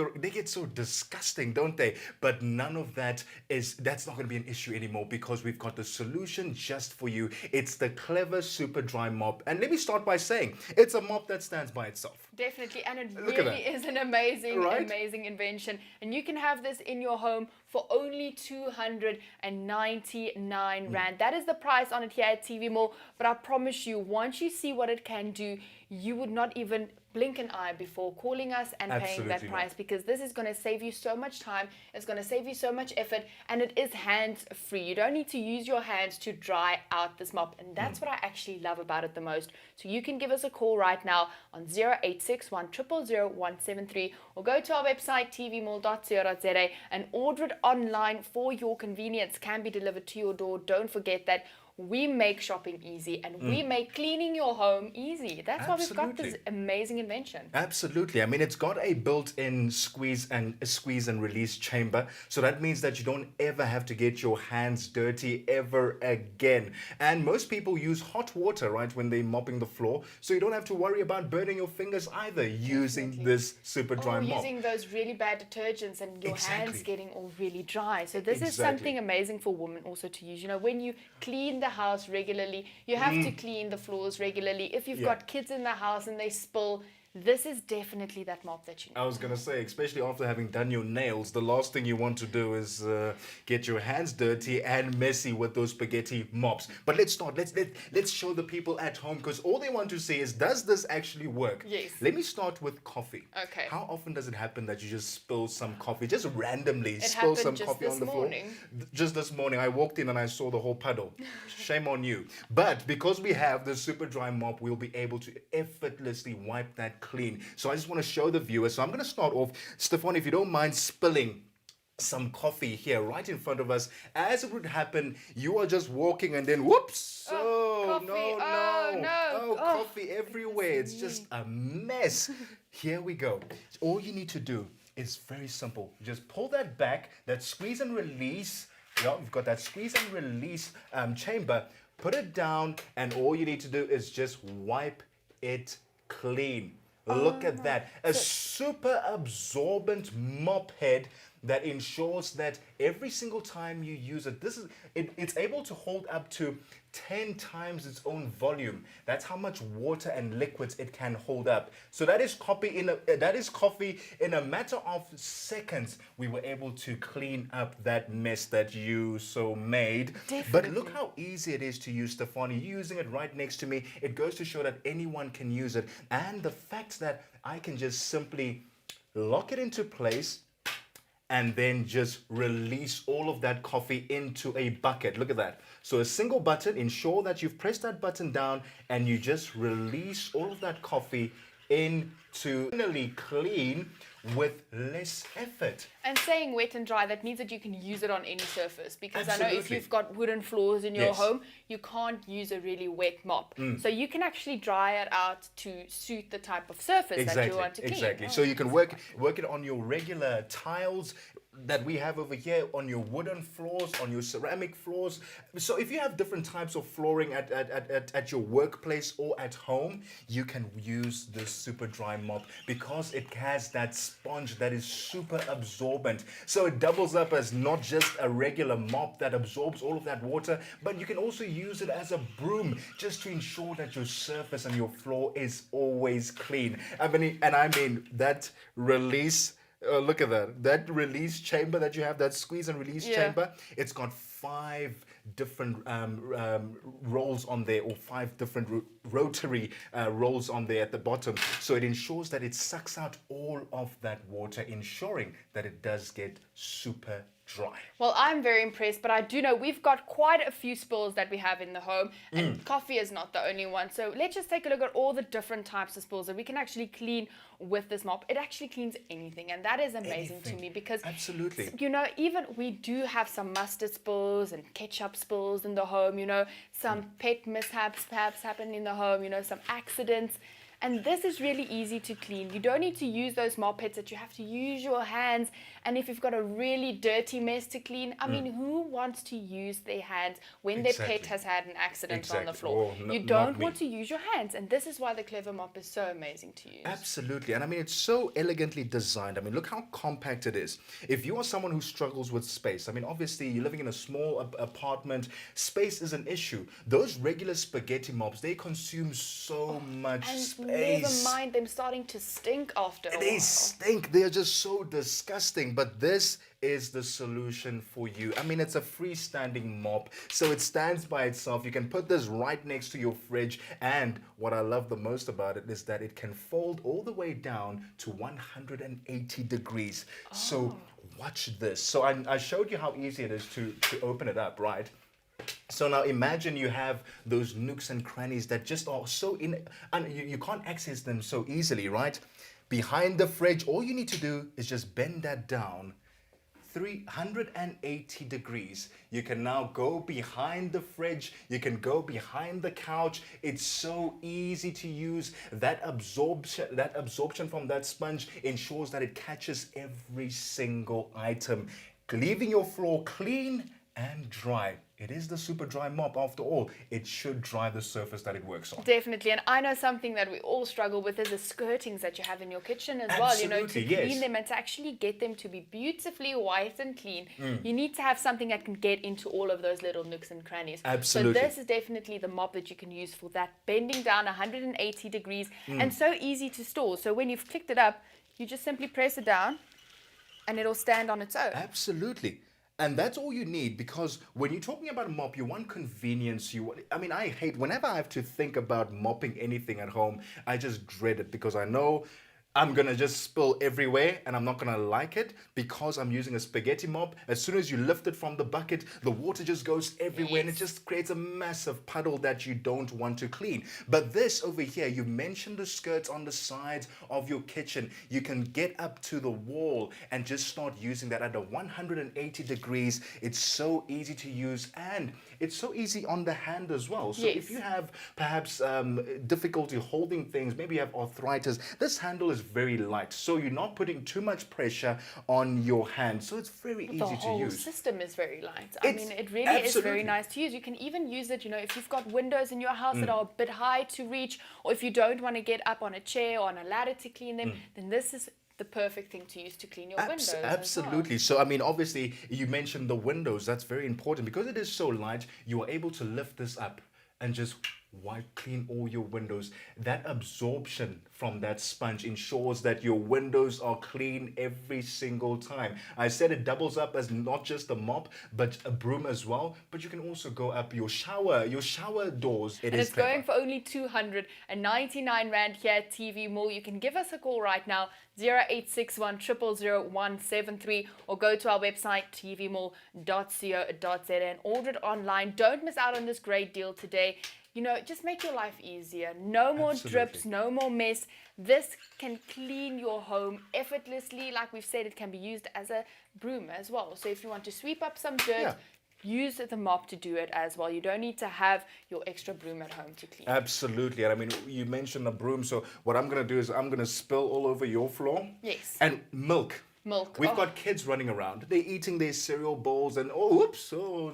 Speaker 20: know, they get so disgusting, don't they? But none of that's not going to be an issue anymore because we've got the solution just for you. It's the clever Super Dry Mop. And let me start by saying, it's a mop that stands by itself.
Speaker 15: Definitely, and it
Speaker 20: Look
Speaker 15: really is an amazing,
Speaker 20: Right?
Speaker 15: amazing invention. And you can have this in your home for only 299 Rand. That is the price on it here at TV Mall. But I promise you, once you see what it can do, you would not even blink an eye before calling us and paying that price, because this is going to save you so much time, it's going to save you so much effort, and it is hands-free. You don't need to use your hands to dry out this mop, and that's what I actually love about it the most. So you can give us a call right now on 0861 000 173, or go to our website tvmall.co.za and order it online for your convenience. Can be delivered to your door. Don't forget that we make shopping easy and we make cleaning your home easy. That's why we've got this amazing invention.
Speaker 20: Absolutely. I mean, it's got a built-in squeeze and release chamber. So that means that you don't ever have to get your hands dirty ever again. And most people use hot water, right, when they're mopping the floor. So you don't have to worry about burning your fingers either using this Super Dry Mop.
Speaker 15: Using those really bad detergents and your hands getting all really dry. So this is something amazing for women also to use. You know, when you clean the house regularly, you have to clean the floors regularly. If you've got kids in the house and they spill, this is definitely that mop that you need.
Speaker 20: I was going to say, especially after having done your nails, the last thing you want to do is get your hands dirty and messy with those spaghetti mops. But let's start. Let's show the people at home, because all they want to see is, does this actually work?
Speaker 15: Yes.
Speaker 20: Let me start with coffee.
Speaker 15: Okay.
Speaker 20: How often does it happen that you just spill some coffee, just randomly
Speaker 15: It
Speaker 20: spill some
Speaker 15: happened
Speaker 20: coffee
Speaker 15: just
Speaker 20: on the
Speaker 15: this
Speaker 20: floor?
Speaker 15: morning.
Speaker 20: Just this morning, I walked in and I saw the whole puddle. Shame on you. But because we have the Super Dry Mop, we'll be able to effortlessly wipe that clean. So I just want to show the viewers. So I'm going to start off, Stefan, if you don't mind spilling some coffee here right in front of us. As it would happen, you are just walking and then whoops.
Speaker 15: Coffee.
Speaker 20: Coffee everywhere. It's just a mess. Here we go. All you need to do is very simple. Just pull that back, that squeeze and release. Yeah, we've got that squeeze and release chamber. Put it down, and all you need to do is just wipe it clean. Look at that. A super absorbent mop head that ensures that every single time you use it, it's able to hold up to 10 times its own volume. That's how much water and liquids it can hold up. So that is coffee in a matter of seconds. We were able to clean up that mess that you so made.
Speaker 15: Definitely.
Speaker 20: But look how easy it is to use, Stefani. You're using it right next to me. It goes to show that anyone can use it. And the fact that I can just simply lock it into place and then just release all of that coffee into a bucket. Look at that. So a single button, ensure that you've pressed that button down and you just release all of that coffee into finally clean with less effort.
Speaker 15: And saying wet and dry, that means that you can use it on any surface, because I know if
Speaker 20: Absolutely.
Speaker 15: you've got wooden floors in your
Speaker 20: Yes.
Speaker 15: home, you can't use a really wet mop. So you can actually dry it out to suit the type of surface that you want to clean.
Speaker 20: Exactly.
Speaker 15: Oh,
Speaker 20: So you can work it on your regular tiles that we have over here, on your wooden floors, on your ceramic floors. So if you have different types of flooring at your workplace or at home, you can use this Super Dry Mop because it has that sponge that is super absorbent. So it doubles up as not just a regular mop that absorbs all of that water, but you can also use it as a broom just to ensure that your surface and your floor is always clean. I mean that release. Look at that. That release chamber that you have, that squeeze and release chamber, it's got 5 different rolls on there, or 5 different rotary rolls on there at the bottom. So it ensures that it sucks out all of that water, ensuring that it does get super dry.
Speaker 15: Well, I'm very impressed, but I do know we've got quite a few spills that we have in the home, and coffee is not the only one. So let's just take a look at all the different types of spills that we can actually clean with this mop. It actually cleans anything, and that is amazing to me, because
Speaker 20: Absolutely.
Speaker 15: you know, even we do have some mustard spills and ketchup spills in the home, you know, some pet mishaps perhaps happen in the home, you know, some accidents. And this is really easy to clean. You don't need to use those mop heads that you have to use your hands. And if you've got a really dirty mess to clean, I mean, who wants to use their hands when their pet has had an accident on the floor? You don't want to use your hands. And this is why the Clever Mop is so amazing to use.
Speaker 20: Absolutely. And I mean, it's so elegantly designed. I mean, look how compact it is. If you are someone who struggles with space, I mean, obviously you're living in a small apartment, space is an issue. Those regular spaghetti mops, they consume so much space.
Speaker 15: Never mind them starting to stink after a while.
Speaker 20: They stink. They are just so disgusting. But this is the solution for you. I mean, it's a freestanding mop, so it stands by itself. You can put this right next to your fridge. And what I love the most about it is that it can fold all the way down to 180 degrees. So watch this. So I showed you how easy it is to open it up, right? So now imagine you have those nooks and crannies that just are so and you can't access them so easily, right? Behind the fridge, all you need to do is just bend that down 380 degrees. You can now go behind the fridge, you can go behind the couch. It's so easy to use. That absorption from that sponge ensures that it catches every single item, leaving your floor clean and dry. It is the Super Dry Mop after all. It should dry the surface that it works on.
Speaker 15: Definitely. And I know something that we all struggle with is the skirtings that you have in your kitchen as well. You know, to clean them and to actually get them to be beautifully white and clean, you need to have something that can get into all of those little nooks and crannies.
Speaker 20: Absolutely.
Speaker 15: So this is definitely the mop that you can use for that, bending down 180 degrees and so easy to store. So when you've clicked it up, you just simply press it down and it'll stand on its own.
Speaker 20: Absolutely. And that's all you need, because when you're talking about a mop, you want convenience. I mean, I hate, whenever I have to think about mopping anything at home, I just dread it, because I know I'm going to just spill everywhere and I'm not going to like it, because I'm using a spaghetti mop. As soon as you lift it from the bucket, the water just goes everywhere and it just creates a massive puddle that you don't want to clean. But this over here, you mentioned the skirts on the sides of your kitchen. You can get up to the wall and just start using that at a 180 degrees. It's so easy to use and it's so easy on the hand as well. So if you have perhaps difficulty holding things, maybe you have arthritis, this handle is very light. So you're not putting too much pressure on your hand. So it's very easy to use.
Speaker 15: The whole system is very light. I mean, it really is very nice to use. You can even use it, you know, if you've got windows in your house that are a bit high to reach, or if you don't want to get up on a chair or on a ladder to clean them, then this is the perfect thing to use to clean your windows.
Speaker 20: Absolutely. So, I mean, obviously, you mentioned the windows. That's very important because it is so light. You are able to lift this up and just wipe clean all your windows. That absorption from that sponge ensures that your windows are clean every single time. I said it doubles up as not just a mop, but a broom as well. But you can also go up your shower doors.
Speaker 15: And it's going for only 299 Rand here at TV Mall. You can give us a call right now, 0861 000 173, or go to our website, tvmall.co.za, and order it online. Don't miss out on this great deal today. You know, just make your life easier. No more drips, no more mess. This can clean your home effortlessly. Like we've said, it can be used as a broom as well. So if you want to sweep up some dirt, use the mop to do it as well. You don't need to have your extra broom at home to clean.
Speaker 20: Absolutely. And I mean, you mentioned a broom. So what I'm going to do is I'm going to spill all over your floor.
Speaker 15: Yes.
Speaker 20: And milk. We've got kids running around. They're eating their cereal bowls and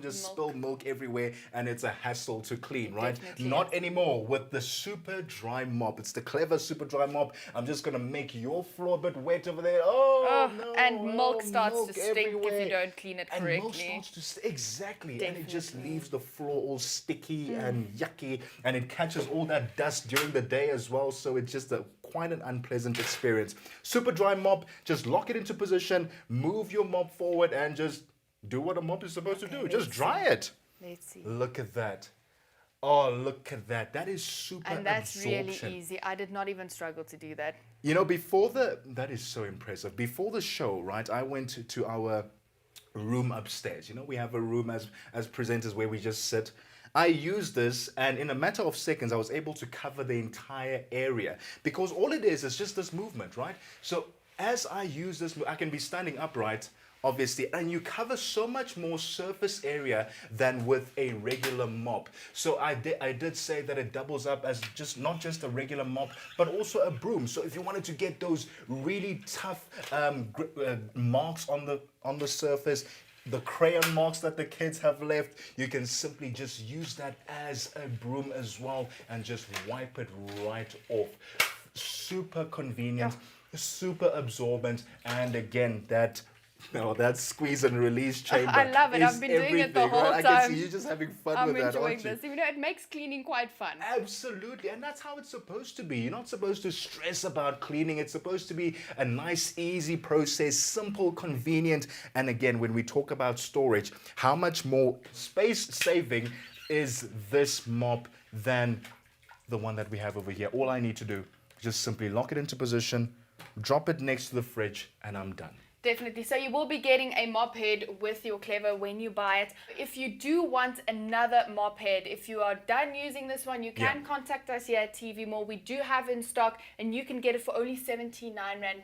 Speaker 20: just spill milk everywhere, and it's a hassle to clean, right? Not anymore with the Super Dry Mop. It's the clever Super Dry Mop. I'm just going to make your floor a bit wet over there.
Speaker 15: And milk starts to stink if you don't clean it correctly.
Speaker 20: And milk starts to exactly. And it just leaves the floor all sticky and yucky, and it catches all that dust during the day as well. So it's just quite an unpleasant experience. Super Dry Mop, just lock it into position, move your mop forward, and just do what a mop is supposed to do. Just dry it.
Speaker 15: Let's see.
Speaker 20: Look at that. Oh, look at that. That is super
Speaker 15: And that's
Speaker 20: absorption.
Speaker 15: really easy. I did not even struggle to do that.
Speaker 20: You know, that is so impressive. Before the show, right, I went to our room upstairs. You know, we have a room as presenters where we just sit. I used this, and in a matter of seconds, I was able to cover the entire area because all it is just this movement, right? So as I use this, I can be standing upright, obviously, and you cover so much more surface area than with a regular mop. So I did say that it doubles up as not just a regular mop, but also a broom. So if you wanted to get those really tough marks on the surface, the crayon marks that the kids have left, you can simply just use that as a broom as well and just wipe it right off. Super convenient, super absorbent, and again, that squeeze and release chamber.
Speaker 15: I love it. I've been doing it the whole time.
Speaker 20: I can see you just having fun with that,
Speaker 15: I'm
Speaker 20: aren't
Speaker 15: enjoying this. You know, it makes cleaning quite fun.
Speaker 20: Absolutely, and that's how it's supposed to be. You're not supposed to stress about cleaning. It's supposed to be a nice, easy process, simple, convenient. And again, when we talk about storage, how much more space-saving is this mop than the one that we have over here? All I need to do is just simply lock it into position, drop it next to the fridge, and I'm done.
Speaker 15: Definitely. So you will be getting a mop head with your Clever when you buy it. If you do want another mop head, if you are done using this one, you can contact us here at TV Mall. We do have in stock, and you can get it for only 79.95 Rand.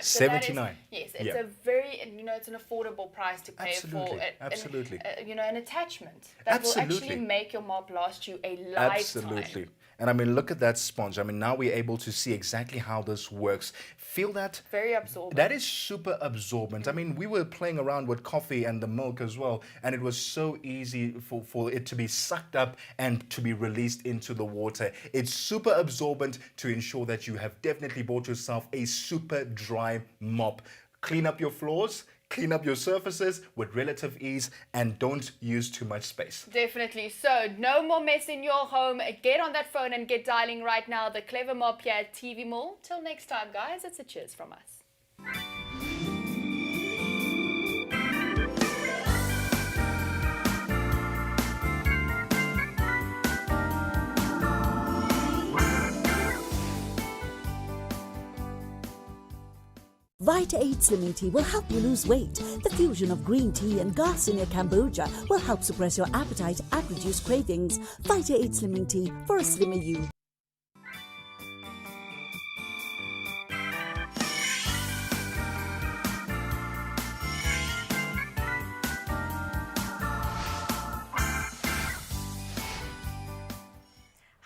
Speaker 15: So
Speaker 20: 79.
Speaker 15: Yes, it's a very, it's an affordable price to pay for an attachment that will actually make your mop last you a lifetime.
Speaker 20: Absolutely. And I mean, look at that sponge. I mean, now we're able to see exactly how this works. Feel that?
Speaker 15: Very absorbent.
Speaker 20: That is super absorbent. I mean, we were playing around with coffee and the milk as well, and it was so easy for it to be sucked up and to be released into the water. It's super absorbent to ensure that you have definitely bought yourself a super dry mop. Clean up your floors, clean up your surfaces with relative ease, and don't use too much space.
Speaker 15: Definitely. So no more mess in your home. Get on that phone and get dialing right now. The Clever Mop here at TV Mall. Till next time, guys, it's a cheers from us.
Speaker 6: Vita 8 Slimming Tea will help you lose weight. The fusion of green tea and Garcinia Cambogia will help suppress your appetite and reduce cravings. Vita 8 Slimming Tea for a slimmer you.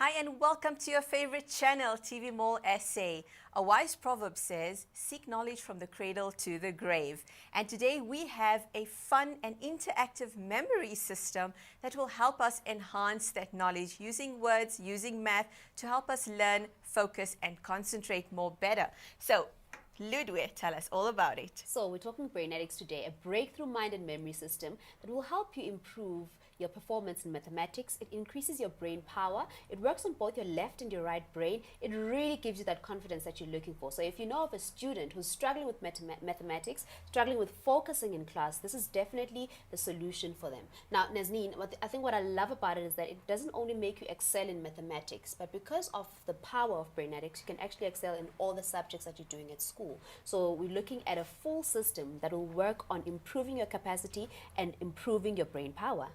Speaker 7: Hi and welcome to your favorite channel, TV Mall SA. A wise proverb says, seek knowledge from the cradle to the grave. And today we have a fun and interactive memory system that will help us enhance that knowledge using words, using math to help us learn, focus and concentrate more better. So, Ludwig, tell us all about it.
Speaker 8: So we're talking brainetics today, a breakthrough mind and memory system that will help you improve your performance in mathematics. It increases your brain power. It works on both your left and your right brain. It really gives you that confidence that you're looking for. So if you know of a student who's struggling with mathematics, struggling with focusing in class, this is definitely the solution for them. Now, Nazneen, I think what I love about it is that it doesn't only make you excel in mathematics, but because of the power of brainetics, you can actually excel in all the subjects that you're doing at school. So we're looking at a full system that will work on improving your capacity and improving your brain power.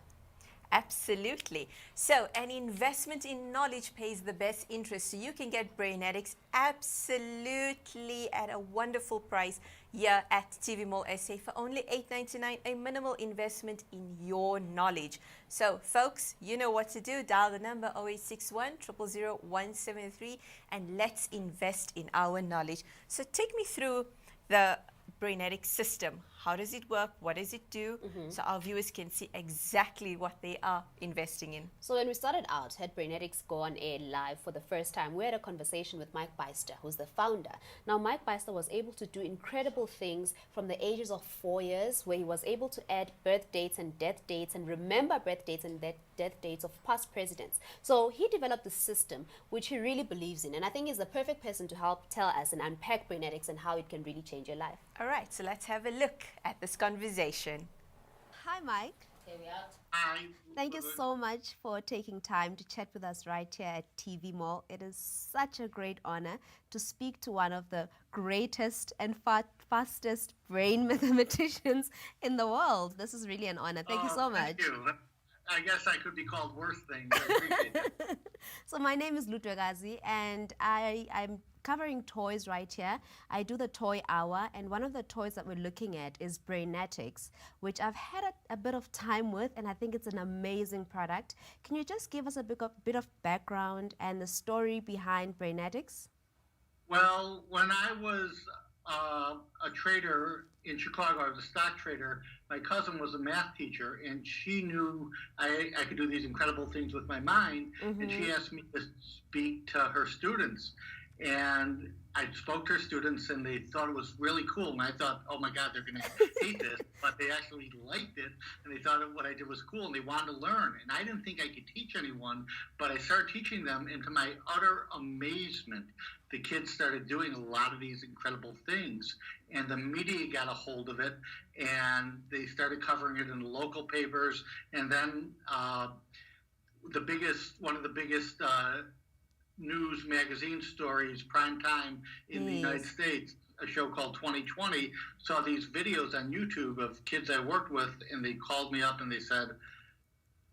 Speaker 7: Absolutely. So an investment in knowledge pays the best interest. So you can get brainetics absolutely at a wonderful price here at TV Mall SA for only $8.99, a minimal investment in your knowledge. So folks, you know what to do. Dial the number 0861 000 173 and let's invest in our knowledge. So take me through the brainetics system. How does it work? What does it do? So our viewers can see exactly what they are investing in.
Speaker 8: So when we started out, had brainetics go on air live for the first time, we had a conversation with Mike Beister, who's the founder. Now, Mike Beister was able to do incredible things from the ages of 4 years, where he was able to add birth dates and death dates and remember birth dates and death dates of past presidents. So he developed a system which he really believes in, and I think he's the perfect person to help tell us and unpack brainetics and how it can really change your life.
Speaker 7: All right, so let's have a look at this conversation.
Speaker 10: Hi, Mike.
Speaker 8: Here we are.
Speaker 10: Hi. Thank you so much for taking time to chat with us right here at TV Mall. It is such a great honor to speak to one of the greatest and fastest brain mathematicians in the world. This is really an honor. Thank you so much.
Speaker 24: Thank you. I guess I could be called worse things. I appreciate that.
Speaker 10: So my name is Ludwig and I'm covering toys right here. I do the toy hour, and one of the toys that we're looking at is brainetics, which I've had a bit of time with, and I think it's an amazing product. Can you just give us a bit of background and the story behind brainetics?
Speaker 24: Well, when I was a trader in Chicago, I was a stock trader. My cousin was a math teacher, and she knew I could do these incredible things with my mind, and she asked me to speak to her students. And I spoke to her students, and they thought it was really cool. And I thought, oh my God, they're going to hate this. But they actually liked it, and they thought what I did was cool, and they wanted to learn. And I didn't think I could teach anyone, but I started teaching them, and to my utter amazement, the kids started doing a lot of these incredible things. And the media got a hold of it, and they started covering it in the local papers. And then one of the biggest news magazine stories, prime time in the United States, a show called 2020, saw these videos on YouTube of kids I worked with, and they called me up and they said,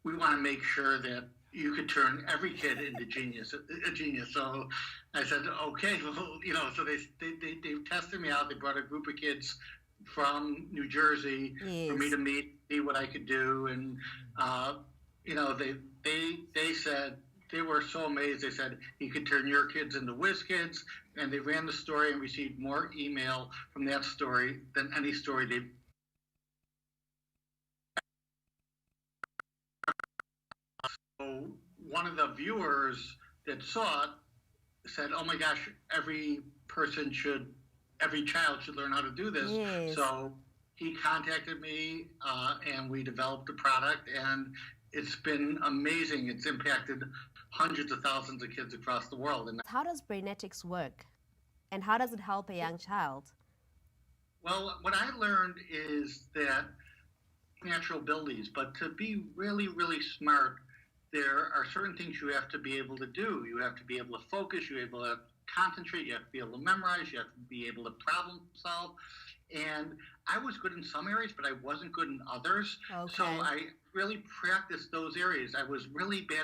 Speaker 24: we want to make sure that you could turn every kid into a genius. So I said, okay, well, so they tested me out. They brought a group of kids from New Jersey for me to see what I could do. And, they said, they were so amazed. They said, he could turn your kids into whiz kids. And they ran the story and received more email from that story than any story they've. So one of the viewers that saw it said, oh my gosh, every child should learn how to do this.
Speaker 10: Yes.
Speaker 24: So he contacted me and we developed the product, and it's been amazing. It's impacted hundreds of thousands of kids across the world. And
Speaker 10: how does brainetics work? And how does it help a young child?
Speaker 24: Well, what I learned is that natural abilities, but to be really, really smart, there are certain things you have to be able to do. You have to be able to focus, you have to be able to concentrate, you have to be able to memorize, you have to be able to problem solve. And I was good in some areas, but I wasn't good in others.
Speaker 10: Okay.
Speaker 24: So I really practiced those areas. I was really bad at